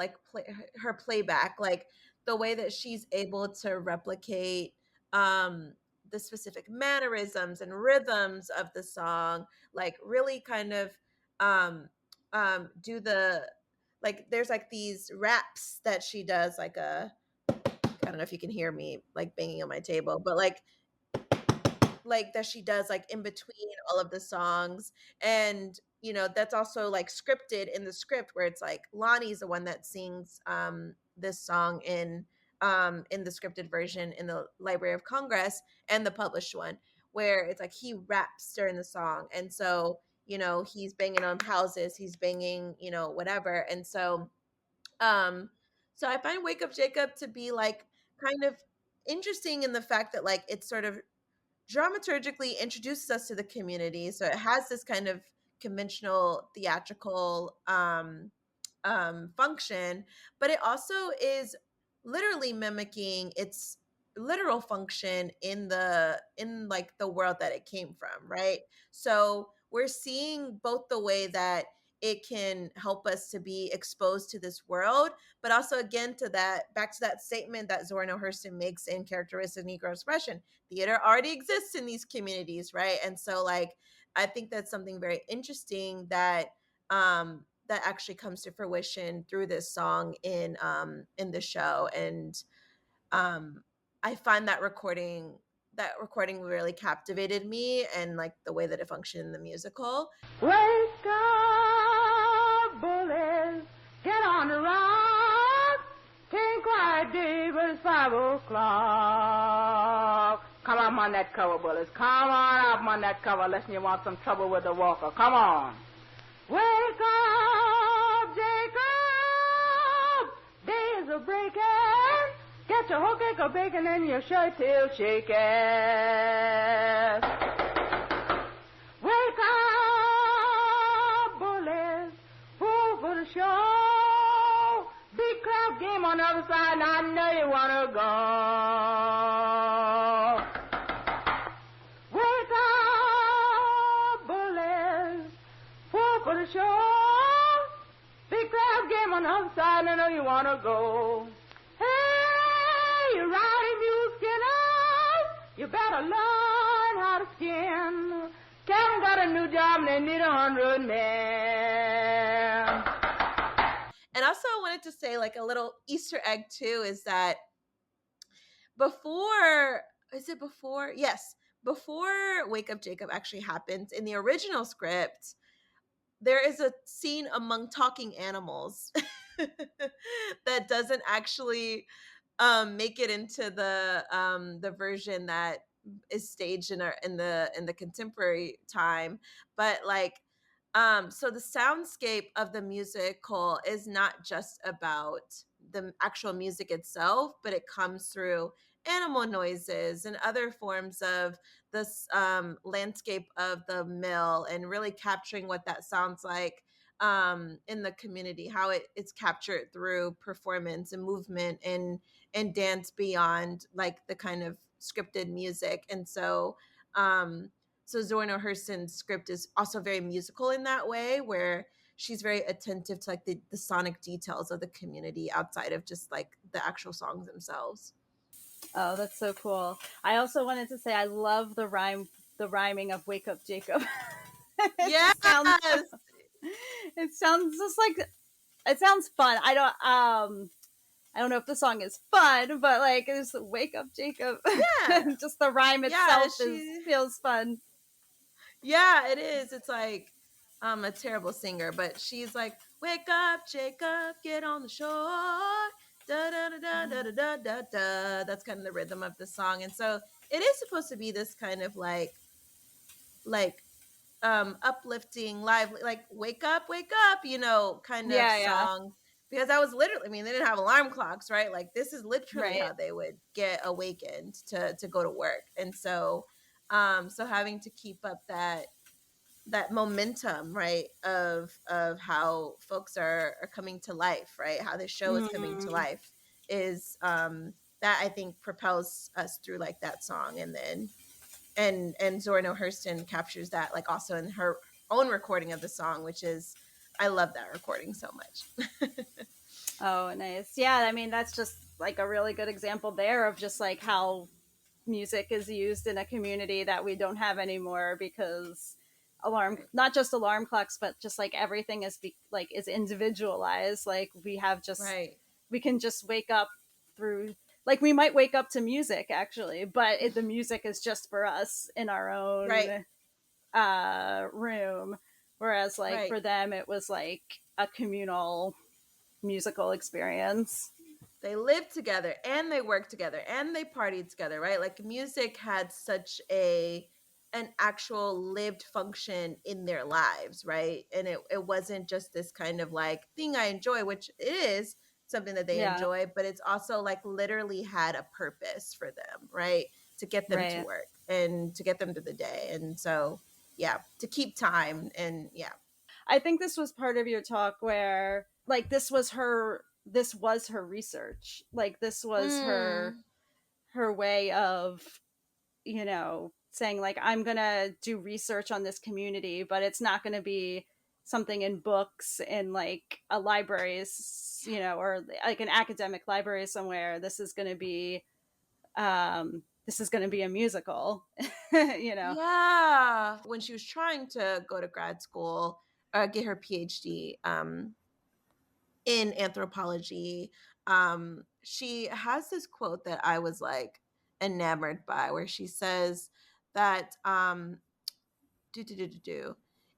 it like her playback, like the way that she's able to replicate um the specific mannerisms and rhythms of the song, like really kind of do the, like there's like these raps that she does, like I don't know if you can hear me like banging on my table, but like that she does like in between all of the songs. And that's also like scripted in the script, where it's like Lonnie's the one that sings this song in the scripted version in the Library of Congress, and the published one, where it's like he raps during the song. And so he's banging on houses, he's banging whatever. And um so I find Wake Up Jacob to be like kind of interesting in the fact that like it's sort of dramaturgically introduces us to the community. So it has this kind of conventional theatrical function, but it also is literally mimicking its literal function in like the world that it came from, right? So we're seeing both the way that it can help us to be exposed to this world, but also again to that, back to that statement that Zora Neale Hurston makes in Characteristic Negro Expression. Theater already exists in these communities, right? And so like I think that's something very interesting that that actually comes to fruition through this song in the show. And I find that recording really captivated me, and like the way that it functioned in the musical. Wake up, bullies, get on the rock. Think quiet, David, it's 5 o'clock. Come up on that cover, bullies. Come on up on that cover, unless you want some trouble with the walker. Come on. Wake up, Jacob, days are breaking. Get your whole cake of bacon and your shirt tail shaking. Wake up, bullies, fool for the show. Big crowd game on the other side, and I know you want to go. Wake up, bullies, fool for the show. Big crowd game on the other side, and I know you want to go. Hey, you rowdy mule skinners, you better learn how to skin. Captain got a new job and they need 100 men. And also I wanted to say like a little Easter egg too, is that before Wake Up Jacob actually happens in the original script, there is a scene among talking animals that doesn't actually make it into the version that is staged in the contemporary time. But like so the soundscape of the musical is not just about the actual music itself, but it comes through animal noises and other forms of this landscape of the mill, and really capturing what that sounds like in the community, how it's captured through performance and movement and dance beyond like the kind of scripted music. And so So Zora Neale Hurston's script is also very musical in that way, where she's very attentive to like the sonic details of the community outside of just like the actual songs themselves. Oh, that's so cool. I also wanted to say I love the rhyming of "Wake Up, Jacob." Yes. It sounds just like it sounds fun. I don't know if the song is fun, but like it's "Wake Up, Jacob." Yeah. Just the rhyme itself feels fun. Yeah, it is. It's like a terrible singer, but she's like, "Wake up, Jacob, get on the shore." Da da da da da da da da. That's kind of the rhythm of the song, and so it is supposed to be this kind of like uplifting, lively, like wake up, you know, kind of song. Because I was literally, I mean, they didn't have alarm clocks, right? Like this is literally how they would get awakened to go to work. And so so having to keep up that momentum, right, of how folks are coming to life, right, how the show is coming to life is that I think propels us through like that song. And then and Zora Neale Hurston captures that like also in her own recording of the song, which is, I love that recording so much. Oh, nice. Yeah, I mean that's just like a really good example there of just like how music is used in a community that we don't have anymore, because not just alarm clocks, but just like everything is is individualized. Like we have just we can just wake up through, like we might wake up to music actually, but the music is just for us in our own room, whereas like for them it was like a communal musical experience. They lived together and they worked together and they partied together, right? Like music had such an actual lived function in their lives, right? And it wasn't just this kind of like thing I enjoy, which it is something that they enjoy, but it's also like literally had a purpose for them, right? To get them to work and to get them to the day. And so yeah, to keep time. And yeah, I think this was part of your talk where like this was her research. Like this was her way of, you know, saying like I'm going to do research on this community, but it's not going to be something in books in like a library, you know, or like an academic library somewhere. This is going to be a musical. You know. Yeah. When she was trying to go to grad school, get her PhD in anthropology, she has this quote that I was like enamored by, where she says that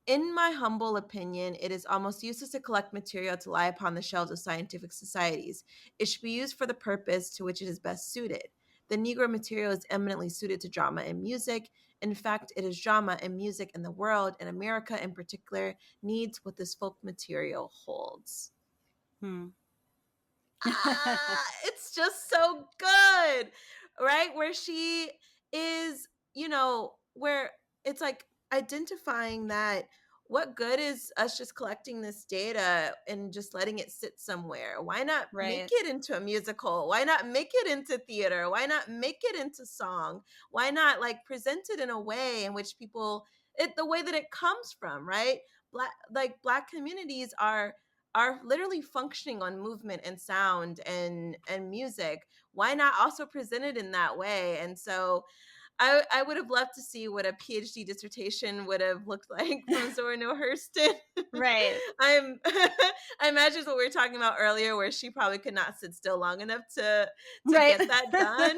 in my humble opinion, it is almost useless to collect material to lie upon the shelves of scientific societies. It should be used for the purpose to which it is best suited. The Negro material is eminently suited to drama and music. In fact, it is drama and music, and the world, and America in particular, needs what this folk material holds. It's just so good, right? Where she is, you know, where it's like identifying that what good is us just collecting this data and just letting it sit somewhere? Why not make it into a musical? Why not make it into theater? Why not make it into song? Why not like present it in a way in which people, the way that it comes from, right? Black communities are literally functioning on movement and sound and music. Why not also present it in that way? And so I would have loved to see what a PhD dissertation would have looked like from Zora Neale Hurston. Right. I imagine what we were talking about earlier, where she probably could not sit still long enough to get that done.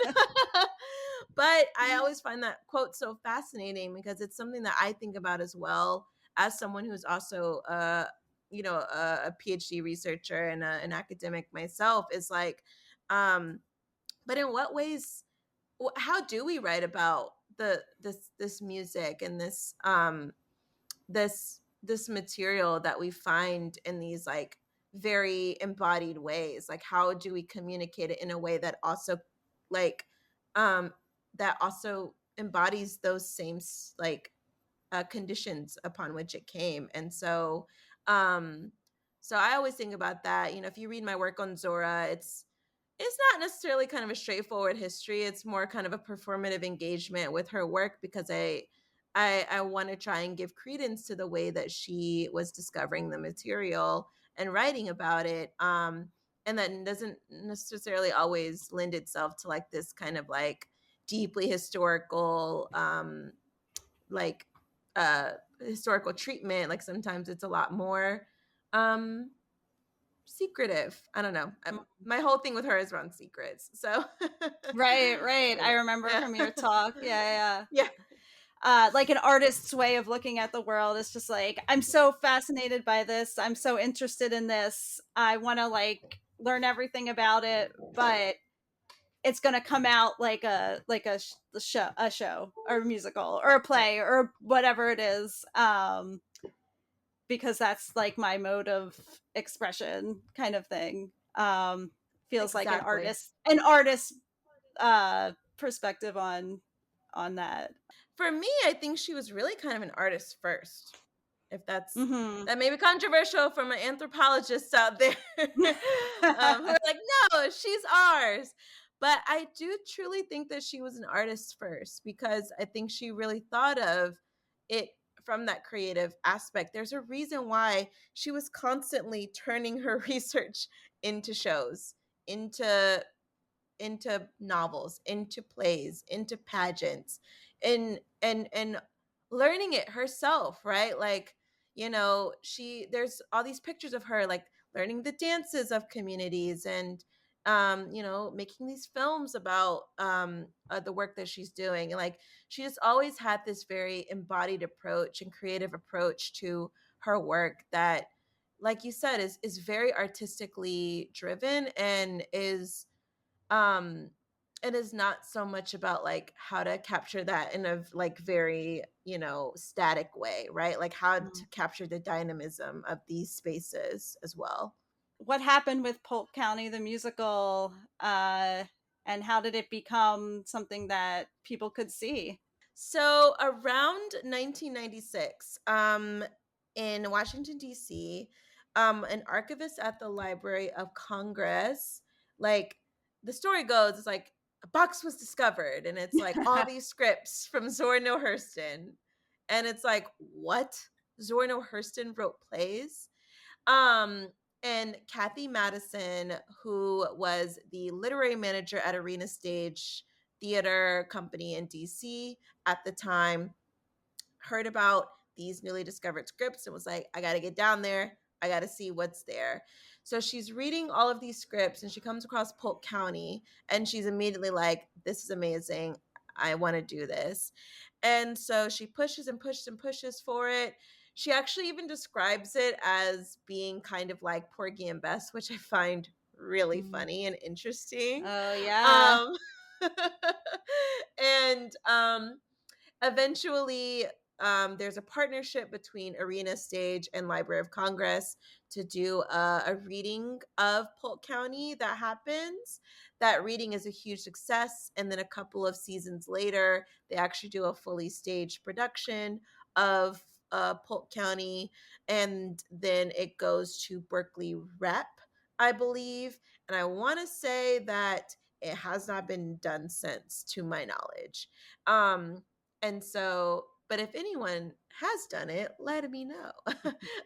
But I always find that quote so fascinating, because it's something that I think about as well, as someone who's also you know, a PhD researcher and an academic myself, is like, but in what ways, how do we write about this music and this material that we find in these like very embodied ways? Like, how do we communicate it in a way that also like that also embodies those same like conditions upon which it came? And so so I always think about that. You know, if you read my work on Zora, it's not necessarily kind of a straightforward history. It's more kind of a performative engagement with her work, because I want to try and give credence to the way that she was discovering the material and writing about it. And that doesn't necessarily always lend itself to like this kind of like deeply historical, like historical treatment. Like sometimes it's a lot more secretive. I don't know. My whole thing with her is around secrets. So Right. I remember from your talk. Yeah. Like an artist's way of looking at the world is just like, I'm so fascinated by this. I'm so interested in this. I want to like learn everything about it, but it's going to come out like a show or a musical or a play or whatever it is. Because that's like my mode of expression kind of thing. Feels like an artist perspective on that. For me, I think she was really kind of an artist first. If that's Mm-hmm. that may be controversial from an anthropologist out there who are like, no, she's ours. But I do truly think that she was an artist first, because I think she really thought of it from that creative aspect. There's a reason why she was constantly turning her research into shows, into novels, into plays, into pageants, and learning it herself, right? Like, you know, there's all these pictures of her like learning the dances of communities, and you know, making these films about the work that she's doing. And like, she just always had this very embodied approach and creative approach to her work that, like you said, is very artistically driven, and is it is not so much about like how to capture that in a like very, you know, static way, right? Like how to capture the dynamism of these spaces as well. What happened with Polk County the musical, and how did it become something that people could see? So around 1996, in Washington, D.C., an archivist at the Library of Congress, like the story goes, it's like a box was discovered, and it's like all these scripts from Zora Neale Hurston. And it's like, what? Zora Neale Hurston wrote plays? Um, and Kathy Madison, who was the literary manager at Arena Stage Theater Company in DC at the time, heard about these newly discovered scripts and was like, I got to get down there. I got to see what's there. So she's reading all of these scripts, and she comes across Polk County, and she's immediately like, this is amazing. I want to do this. And so she pushes and pushes and pushes for it. She actually even describes it as being kind of like Porgy and Bess, which I find really funny and interesting. Oh yeah. And eventually, there's a partnership between Arena Stage and Library of Congress to do a reading of Polk County that happens. That reading is a huge success. And then a couple of seasons later, they actually do a fully staged production of Polk County. And then it goes to Berkeley Rep, I believe. And I want to say that it has not been done since, to my knowledge. And so, but if anyone has done it, let me know.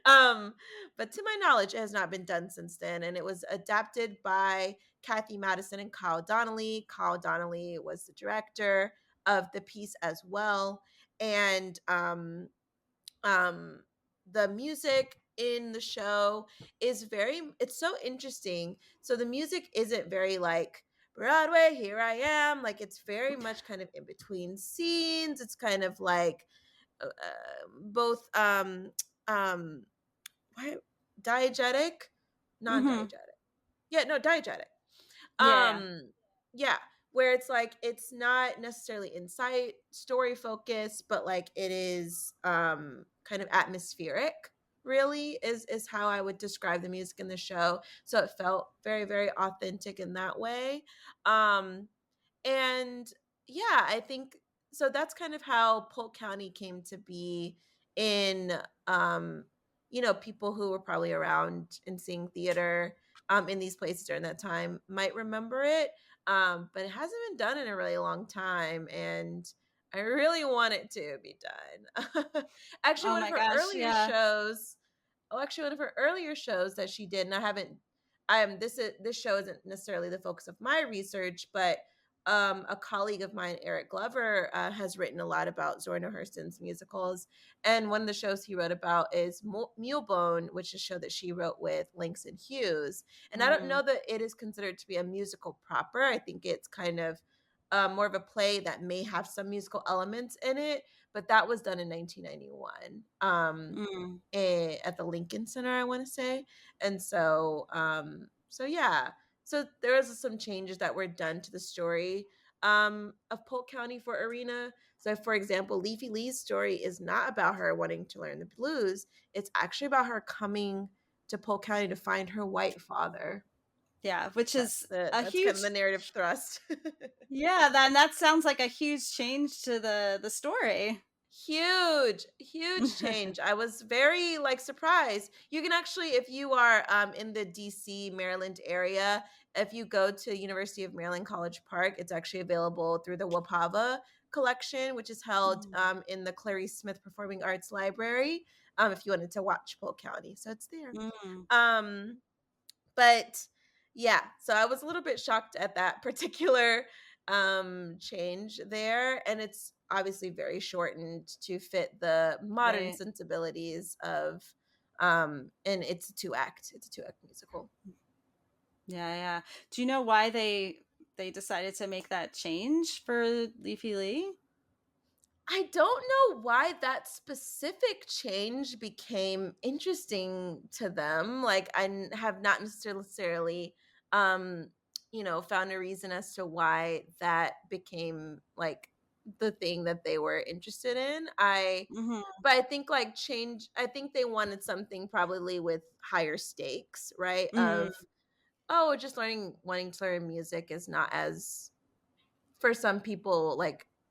But to my knowledge, it has not been done since then. And it was adapted by Kathy Madison and Kyle Donnelly. Kyle Donnelly was the director of the piece as well. And the music in the show is it's so interesting. So the music isn't very like Broadway, here I am. Like, it's very much kind of in between scenes. It's kind of like both why diegetic, non-diegetic. Yeah, no, diegetic. Yeah, where it's like it's not necessarily insight story focused, but like it is kind of atmospheric, really is how I would describe the music in the show. So it felt very, very authentic in that way. And yeah, I think so. That's kind of how Polk County came to be in, you know, people who were probably around and seeing theater in these places during that time might remember it. But it hasn't been done in a really long time, and I really want it to be done. Actually, Oh one of my her gosh, earlier yeah. shows. Oh, actually, one of her earlier shows that she did, and I haven't. This show isn't necessarily the focus of my research, but a colleague of mine, Eric Glover, has written a lot about Zora Neale Hurston's musicals, and one of the shows he wrote about is Mulebone, which is a show that she wrote with Langston Hughes. And I don't know that it is considered to be a musical proper. I think it's kind of more of a play that may have some musical elements in it, but that was done in 1991 at the Lincoln Center, I want to say. And so yeah, so there was some changes that were done to the story of Polk County for Arena. So, for example, Leafy Lee's story is not about her wanting to learn the blues. It's actually about her coming to Polk County to find her white father. Yeah, which is a That's kind huge of the narrative thrust. Yeah, that sounds like a huge change to the story. Huge change. I was very surprised. You can actually, if you are in the DC Maryland area, if you go to University of Maryland College Park, it's actually available through the Wapava collection, which is held in the Clarice Smith Performing Arts Library, if you wanted to watch Polk County, so it's there. But yeah, so I was a little bit shocked at that particular change there, and it's obviously very shortened to fit the modern sensibilities of and it's a two-act musical. Yeah. Do you know why they decided to make that change for Leafy Lee? I don't know why that specific change became interesting to them. I have not necessarily found a reason as to why that became the thing that they were interested in. But I think I think they wanted something probably with higher stakes, right? Of just wanting to learn music is not as, for some people,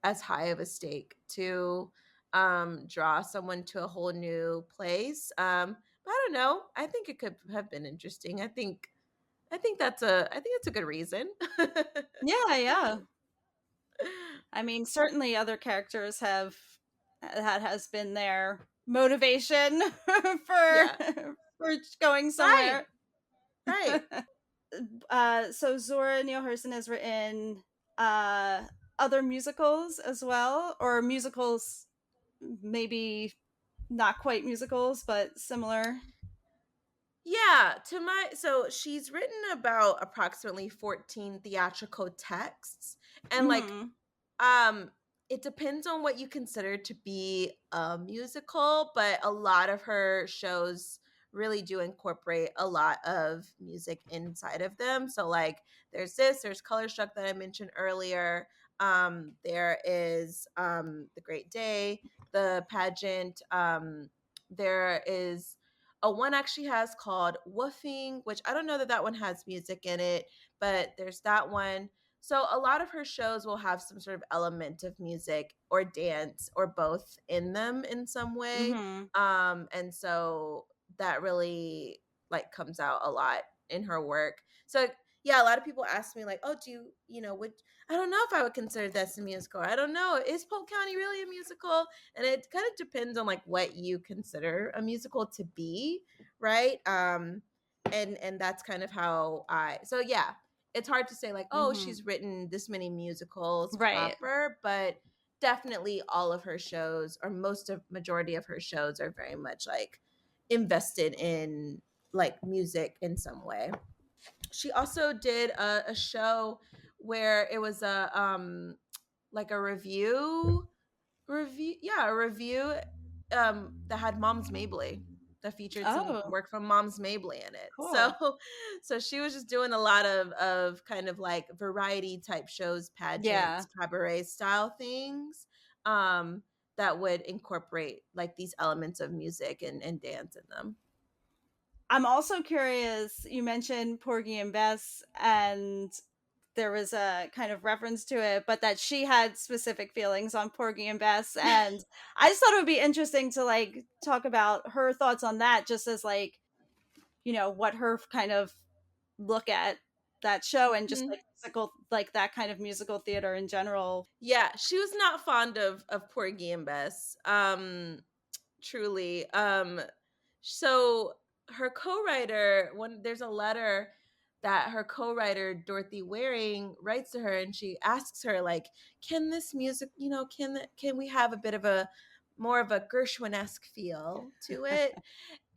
as high of a stake to draw someone to a whole new place. But I don't know. I think it could have been interesting. I think that's a good reason. Yeah. I mean, certainly other characters that has been their motivation for for going somewhere. Right. So Zora Neale Hurston has written other musicals as well, or musicals maybe not quite musicals, but similar. Yeah, so she's written about approximately 14 theatrical texts, and it depends on what you consider to be a musical, but a lot of her shows really do incorporate a lot of music inside of them. So there's Color Struck that I mentioned earlier. There is The Great Day, the pageant. There is one actually has called Woofing, which I don't know that one has music in it, but there's that one. So a lot of her shows will have some sort of element of music or dance or both in them in some way. And so that really comes out a lot in her work. So yeah, a lot of people ask me oh, do would I don't know if I would consider this a musical. I don't know. Is Polk County really a musical? And it kind of depends on what you consider a musical to be, right? And that's kind of how so yeah, it's hard to say oh, she's written this many musicals proper, but definitely all of her shows, or majority of her shows, are very much invested in music in some way. She also did a show where it was a a review that had Mom's Mabley, that featured some work from Mom's Mabley in it. Cool. So she was just doing a lot of kind of variety type shows, pageants, cabaret style things that would incorporate these elements of music and dance in them. I'm also curious, you mentioned Porgy and Bess, and there was a kind of reference to it, but that she had specific feelings on Porgy and Bess. And I just thought it would be interesting to talk about her thoughts on that, just as what her kind of look at that show and just Mhm. like musical, like that kind of musical theater in general. Yeah, she was not fond of Porgy and Bess. Truly. So her co-writer, there's a letter that her co-writer Dorothy Waring writes to her, and she asks her, like, can this music, can we have a bit of a more of a Gershwin-esque feel to it?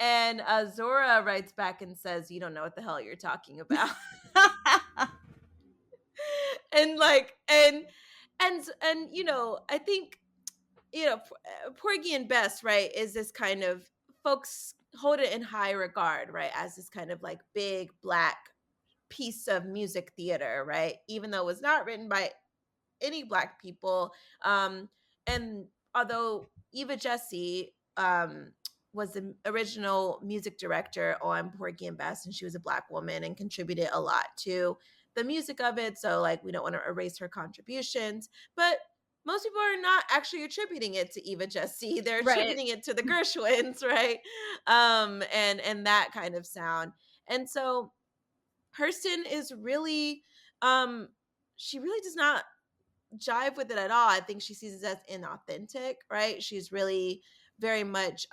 And Zora writes back and says, you don't know what the hell you're talking about. And like and I think Porgy and Bess, right, is this kind of, folks hold it in high regard, right, as this kind of like big black piece of music theater, right, even though it was not written by any black people. And although Eva Jesse was the original music director on Porgy and Bess, and she was a black woman and contributed a lot to the music of it, so like we don't want to erase her contributions, but most people are not actually attributing it to Eva Jesse. They're Right. attributing it to the Gershwins, right? And that kind of sound. And so Hurston is really, she really does not jive with it at all. I think she sees it as inauthentic, right? She's really very much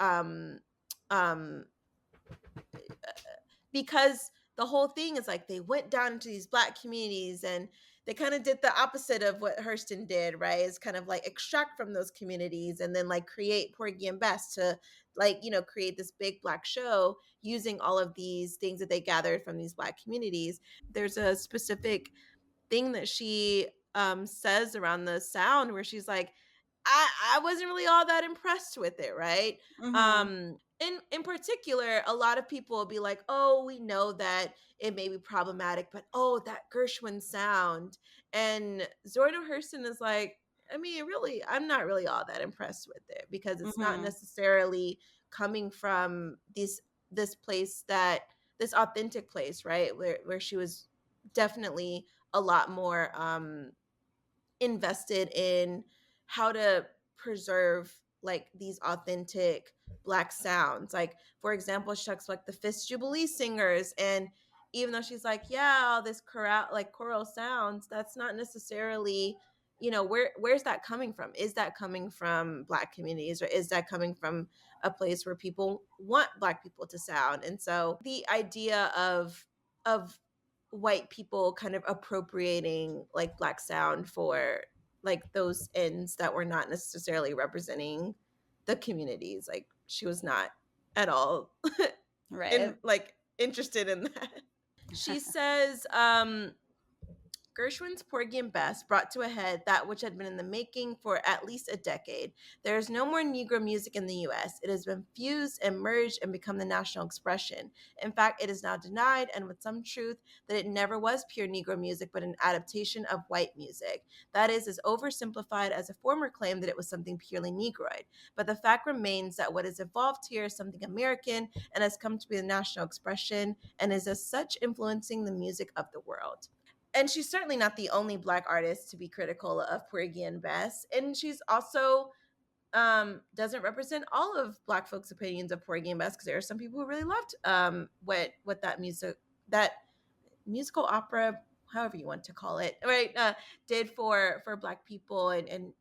because the whole thing is like they went down into these black communities and they kind of did the opposite of what Hurston did, right? Is kind of like extract from those communities and then like create Porgy and Bess to like, create this big black show using all of these things that they gathered from these black communities. There's a specific thing that she says around the sound where she's like, I wasn't really all that impressed with it, right? Mhm. In particular, a lot of people will be like, oh, we know that it may be problematic, but oh, that Gershwin sound. And Zora Neale Hurston is like, I mean, really, I'm not really all that impressed with it because it's not Mhm. necessarily coming from this place, that this authentic place, right? Where she was definitely a lot more invested in how to preserve like these authentic black sounds. Like, for example, she talks like the Fifth Jubilee singers, and even though she's like, yeah, all this choral sounds, that's not necessarily, where's that coming from? Is that coming from black communities, or is that coming from a place where people want black people to sound? And so the idea of white people kind of appropriating like black sound for like those ends that were not necessarily representing the communities, like she was not at all Right. interested in that. She says Gershwin's Porgy and Bess brought to a head that which had been in the making for at least a decade. There is no more Negro music in the U.S. It has been fused and merged and become the national expression. In fact, it is now denied, and with some truth, that it never was pure Negro music, but an adaptation of white music. That is as oversimplified as a former claim that it was something purely Negroid. But the fact remains that what has evolved here is something American and has come to be the national expression and is as such influencing the music of the world. And she's certainly not the only black artist to be critical of Porgy and Bess. And she's also doesn't represent all of black folks' opinions of Porgy and Bess, because there are some people who really loved what that musical opera, however you want to call it, right, did for black people. And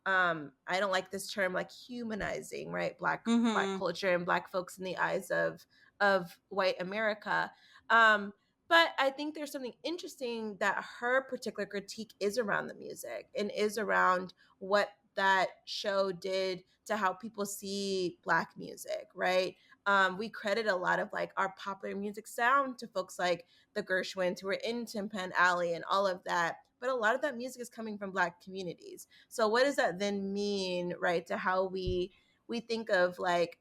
I don't like this term, like humanizing, right, black Mhm. culture and black folks in the eyes of white America. But I think there's something interesting that her particular critique is around the music and is around what that show did to how people see black music, right? We credit a lot of like our popular music sound to folks like the Gershwins who were in Tin Pan Alley and all of that. But a lot of that music is coming from black communities. So what does that then mean, right, to how we think of like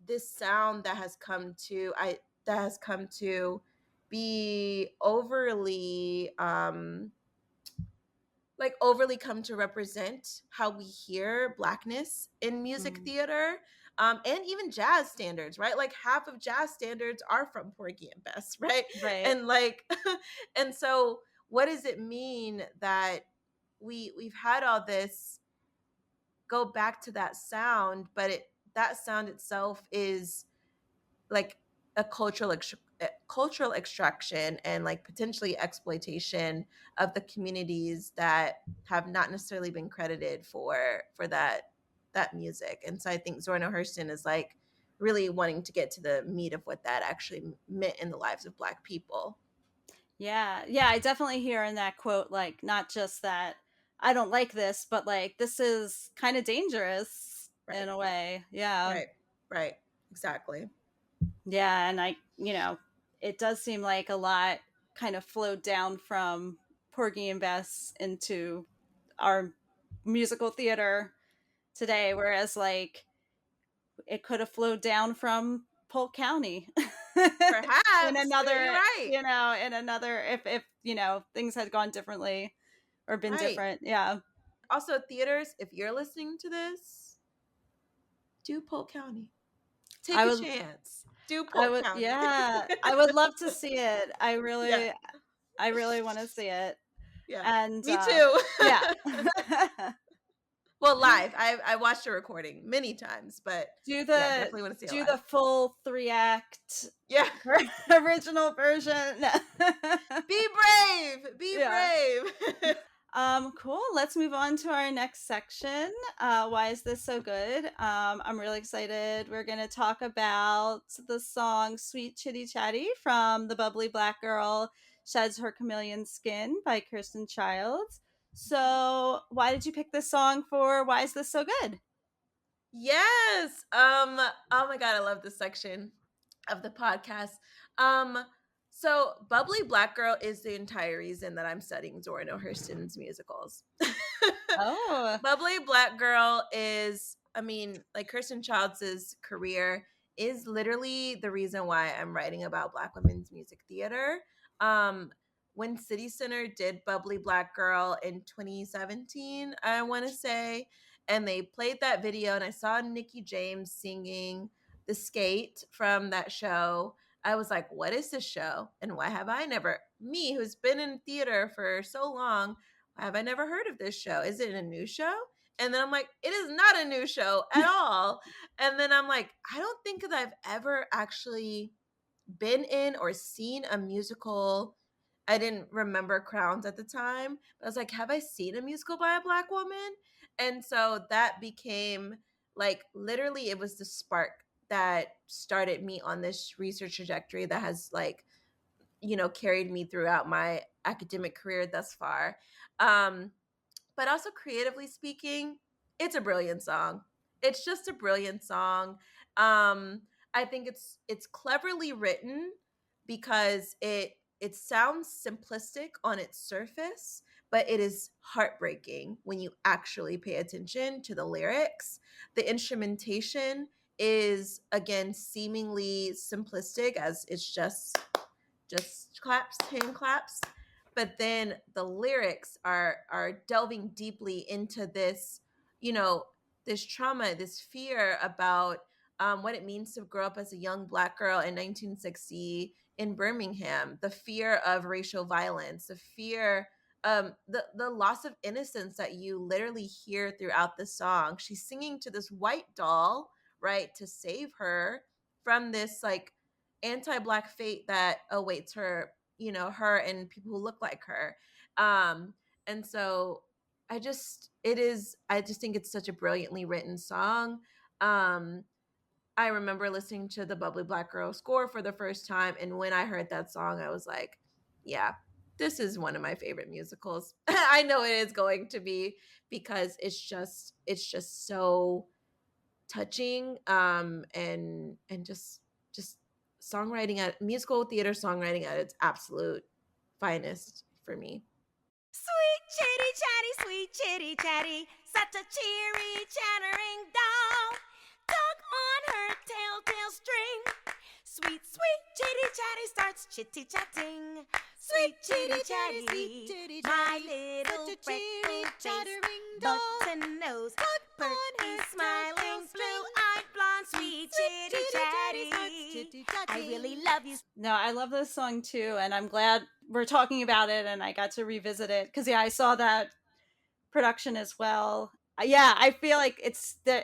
this sound that has come to be overly overly come to represent how we hear blackness in music theater, and even jazz standards, right? Like half of jazz standards are from Porgy and Bess, right? Right. And like, and so what does it mean that we've had all this go back to that sound, but that sound itself is like a cultural cultural extraction and like potentially exploitation of the communities that have not necessarily been credited for that music. And so I think Zora Neale Hurston is like really wanting to get to the meat of what that actually meant in the lives of Black people. Yeah, I definitely hear in that quote, like, not just that I don't like this, but like this is kind of dangerous in a way. Yeah. Right, exactly. Yeah, and it does seem like a lot kind of flowed down from Porgy and Bess into our musical theater today, whereas like it could have flowed down from Polk County. In Perhaps you're another, right. in another, if things had gone differently or been Right. different. Yeah. Also, theaters, if you're listening to this, do Polk County. Take a chance. Do Polk County. Yeah, I would love to see it. I really want to see it. Yeah, And me too. Yeah. Well, live. I watched a recording many times, but definitely want to see it live. The full 3-act original version. Be brave. Be brave. Cool. Let's move on to our next section. Why is this so good? I'm really excited. We're going to talk about the song Sweet Chitty Chatty from the Bubbly Black Girl Sheds Her Chameleon Skin by Kirsten Childs. So why did you pick this song for Why Is This So Good? Yes. Oh my God, I love this section of the podcast. So Bubbly Black Girl is the entire reason that I'm studying Zora Neale Hurston's musicals. Oh. Bubbly Black Girl is, I mean, like Kirsten Childs' career is literally the reason why I'm writing about Black women's music theater. When City Center did Bubbly Black Girl in 2017, I want to say, and they played that video and I saw Nikki James singing the skate from that show. I was like, what is this show? And why have I never, me who's been in theater for so long, why have I never heard of this show? Is it a new show? And then I'm like, it is not a new show at all. And then I'm like, I don't think that I've ever actually been in or seen a musical. I didn't remember Crowns at the time, but I was like, have I seen a musical by a Black woman? And so that became like, literally, it was the spark that started me on this research trajectory that has like, carried me throughout my academic career thus far. But also creatively speaking, it's a brilliant song. It's just a brilliant song. I think it's cleverly written because it sounds simplistic on its surface, but it is heartbreaking when you actually pay attention to the lyrics. The instrumentation is, again, seemingly simplistic, as it's just claps, hand claps. But then the lyrics are delving deeply into this, this trauma, this fear about what it means to grow up as a young Black girl in 1960 in Birmingham, the fear of racial violence, the fear, the loss of innocence that you literally hear throughout the song. She's singing to this white doll, right, to save her from this like anti-Black fate that awaits her, her and people who look like her. And so I just think it's such a brilliantly written song. I remember listening to the Bubbly Black Girl score for the first time, and when I heard that song, I was like, yeah, this is one of my favorite musicals. I know it is going to be, because it's just so touching, and just songwriting at musical theater songwriting at its absolute finest for me. Sweet chitty chatty, sweet chitty chatty, such a cheery chattering doll. Tug on her telltale string. Sweet, sweet chitty chatty starts chitty chatting. Sweet chitty chatty, my little freckled face, button nose, perky smiling, blue-eyed blonde, sweet chitty chatty. I really love you. No, I love this song too, and I'm glad we're talking about it and I got to revisit it because I saw that production as well. I feel like it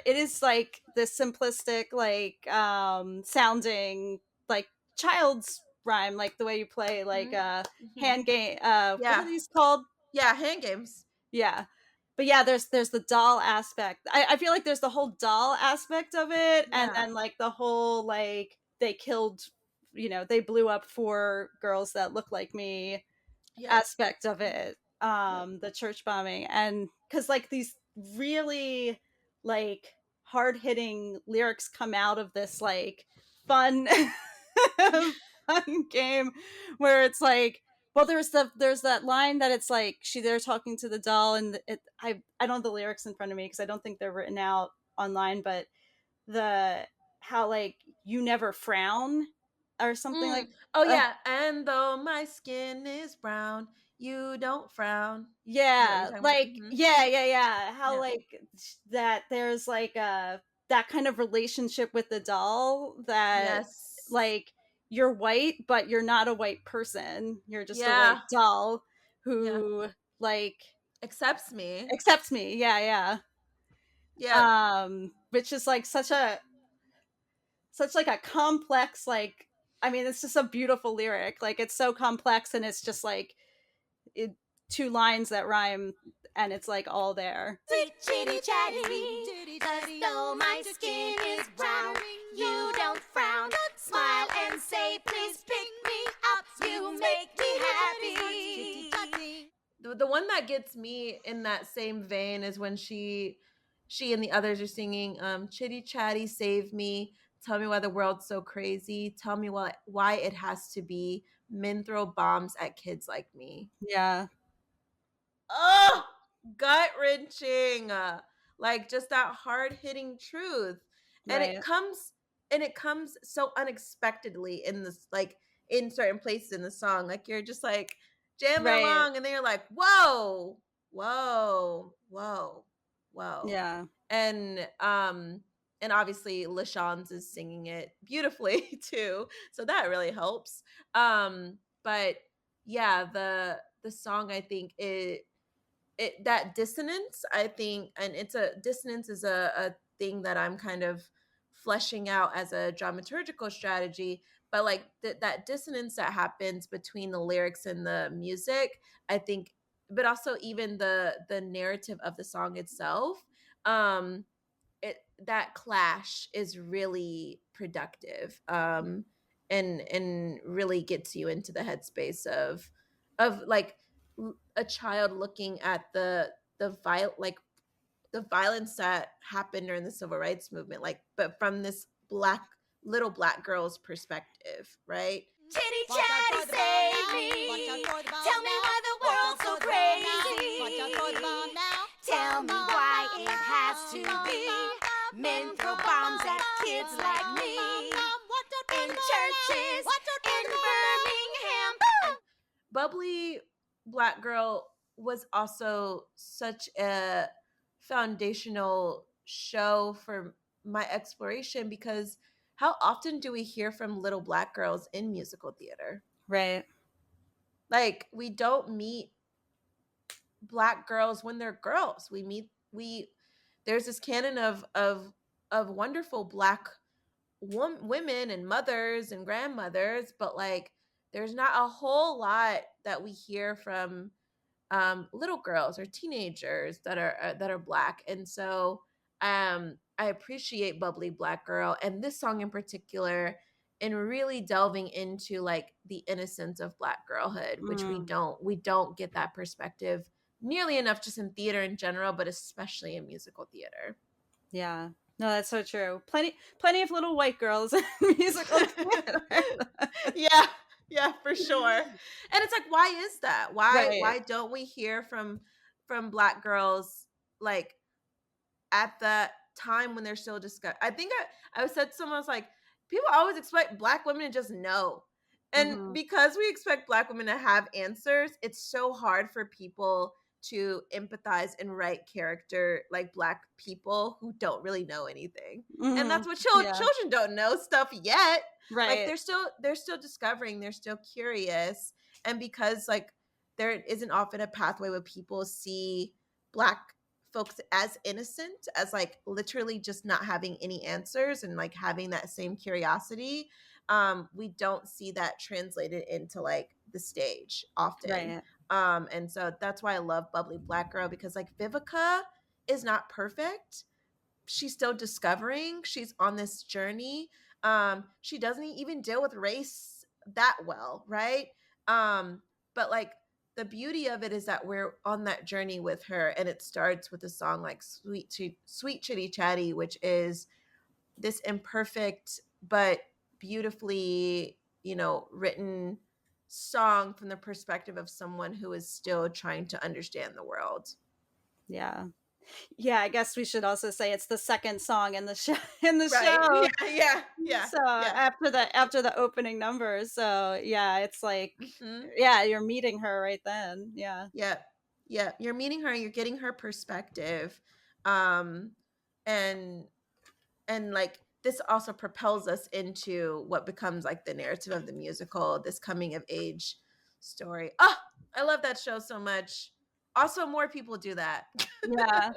is like this simplistic, like sounding like child's rhyme, like the way you play like hand game. Yeah. What are these called? Yeah, hand games. Yeah. But yeah, there's the doll aspect. I feel like there's the whole doll aspect of it, and then like the whole like they killed, they blew up 4 girls that look like me aspect of it. The church bombing, and because like these really like hard hitting lyrics come out of this like fun fun game where it's like, well, there's that line that it's like they're talking to the doll, and I don't have the lyrics in front of me because I don't think they're written out online, but how like you never frown or something like. Oh yeah, and though my skin is brown, you don't frown. Yeah, like yeah. How like that? There's like that kind of relationship with the doll that like you're white, but you're not a white person. You're just a white doll who like accepts me. Yeah. Which is like such like a complex, like, I mean, it's just a beautiful lyric. Like it's so complex, and it's just like 2 lines that rhyme, and it's like all there. Sweet chitty chatty, cause though my skin is brown, you don't frown. Smile and say, please pick me up, you make me happy. The one that gets me in that same vein is when she and the others are singing Chitty Chatty, save me, tell me why the world's so crazy, tell me why it has to be, men throw bombs at kids like me. Yeah. Oh, gut wrenching. Like just that hard hitting truth. And it comes so unexpectedly in this, like in certain places in the song. Like you're just like jamming along, and then you're like, whoa. Yeah. And obviously LaShawn's is singing it beautifully too. So that really helps. But yeah, the song, I think that dissonance, I think, and dissonance is a thing that I'm kind of fleshing out as a dramaturgical strategy, but like that dissonance that happens between the lyrics and the music, I think, but also even the narrative of the song itself, that clash is really productive, and really gets you into the headspace of like a child looking at the violence that happened during the civil rights movement, like, but from this little black girl's perspective, right? Chitty Chatty, save me. Tell me why the world's so crazy. Tell me why it has to be. Men throw bombs at kids like me. In churches, in Birmingham. Bubbly Black Girl was also such a foundational show for my exploration, because how often do we hear from little black girls in musical theater? Right. Like, we don't meet black girls when they're girls. There's this canon of wonderful black women and mothers and grandmothers, but like there's not a whole lot that we hear from little girls or teenagers that are black. And so I appreciate Bubbly Black Girl and this song in particular in really delving into like the innocence of black girlhood, which we don't get that perspective nearly enough just in theater in general, but especially in musical theater. Yeah. No, that's so true. Plenty of little white girls in musical theater. Yeah, for sure. And it's like, why is that? Why don't we hear from black girls like at the time when they're still discussed? I think I said to someone, I was like, people always expect black women to just know. And because we expect black women to have answers, it's so hard for people to empathize and write character like black people who don't really know anything. And that's what children don't know stuff yet. Right. Like they're still discovering, they're still curious. And because like there isn't often a pathway where people see black folks as innocent as like literally just not having any answers and like having that same curiosity. We don't see that translated into like the stage often. Right. And so that's why I love Bubbly Black Girl, because like Vivica is not perfect. She's still discovering. She's on this journey. She doesn't even deal with race that well, right? But like the beauty of it is that we're on that journey with her, and it starts with a song like Sweet Chitty Chatty, which is this imperfect but beautifully, written song from the perspective of someone who is still trying to understand the world. Yeah. Yeah, I guess we should also say it's the second song in the show. Right. Yeah. So after the opening number, so yeah, it's like you're meeting her right then. Yeah. Yeah. You're meeting her. You're getting her perspective, and like this also propels us into what becomes like the narrative of the musical, this coming of age story. Oh, I love that show so much. Also, more people do that. Yeah.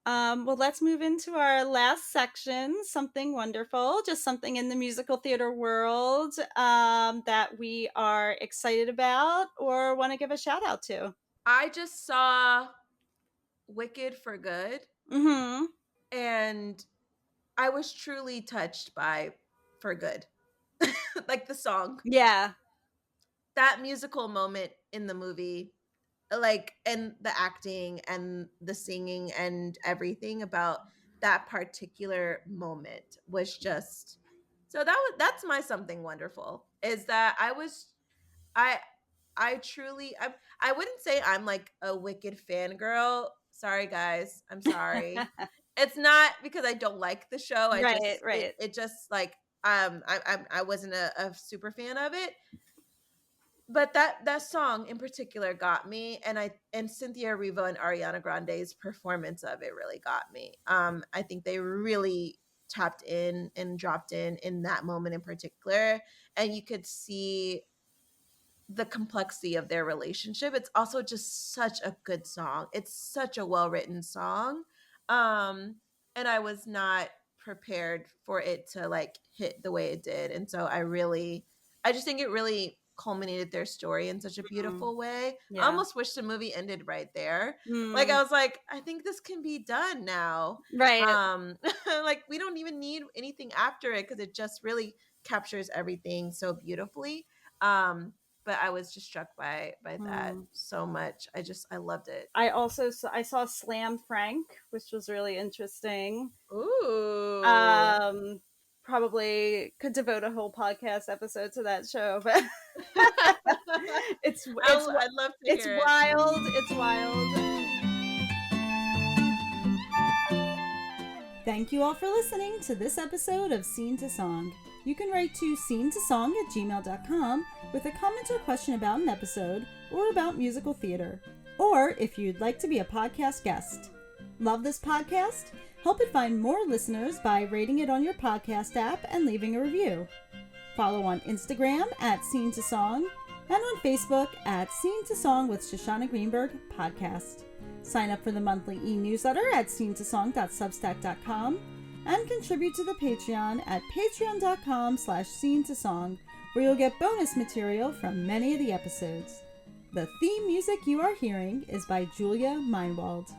Well, let's move into our last section, something wonderful, just something in the musical theater world that we are excited about or want to give a shout out to. I just saw Wicked for Good, and I was truly touched by For Good. Like the song. Yeah. That musical moment in the movie, like, and the acting and the singing and everything about that particular moment was just so that's my something wonderful, is that I truly I wouldn't say I'm like a Wicked fangirl. Sorry guys, I'm sorry. It's not because I don't like the show. Right. It just like I wasn't a super fan of it. But that song in particular got me, and Cynthia Erivo and Ariana Grande's performance of it really got me. I think they really tapped in and dropped in that moment in particular, and you could see the complexity of their relationship. It's also just such a good song. It's such a well-written song. And I was not prepared for it to like hit the way it did. And so I just think it really culminated their story in such a beautiful way. Yeah. I almost wish the movie ended right there. Like I was like, I think this can be done now. Right. Like we don't even need anything after it, because it just really captures everything so beautifully. But I was just struck by that so much. I loved it. I saw Slam Frank, which was really interesting. Ooh. Probably could devote a whole podcast episode to that show, but I'd love to hear it. It's wild. It's wild. Thank you all for listening to this episode of Scene to Song. You can write to scenetosong@gmail.com with a comment or question about an episode or about musical theater, or if you'd like to be a podcast guest. Love this podcast? Help it find more listeners by rating it on your podcast app and leaving a review. Follow on Instagram @Scene2Song and on Facebook @Scene2Song with Shoshana Greenberg Podcast. Sign up for the monthly e-newsletter at scenetosong.substack.com and contribute to the Patreon at patreon.com/scenetosong, where you'll get bonus material from many of the episodes. The theme music you are hearing is by Julia Meinwald.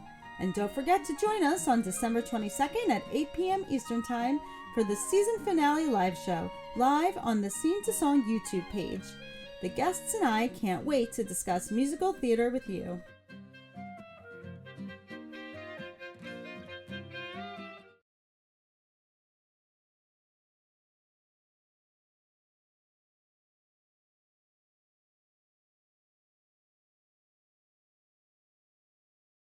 And don't forget to join us on December 22nd at 8 p.m. Eastern Time for the season finale live show, live on the Scene to Song YouTube page. The guests and I can't wait to discuss musical theater with you.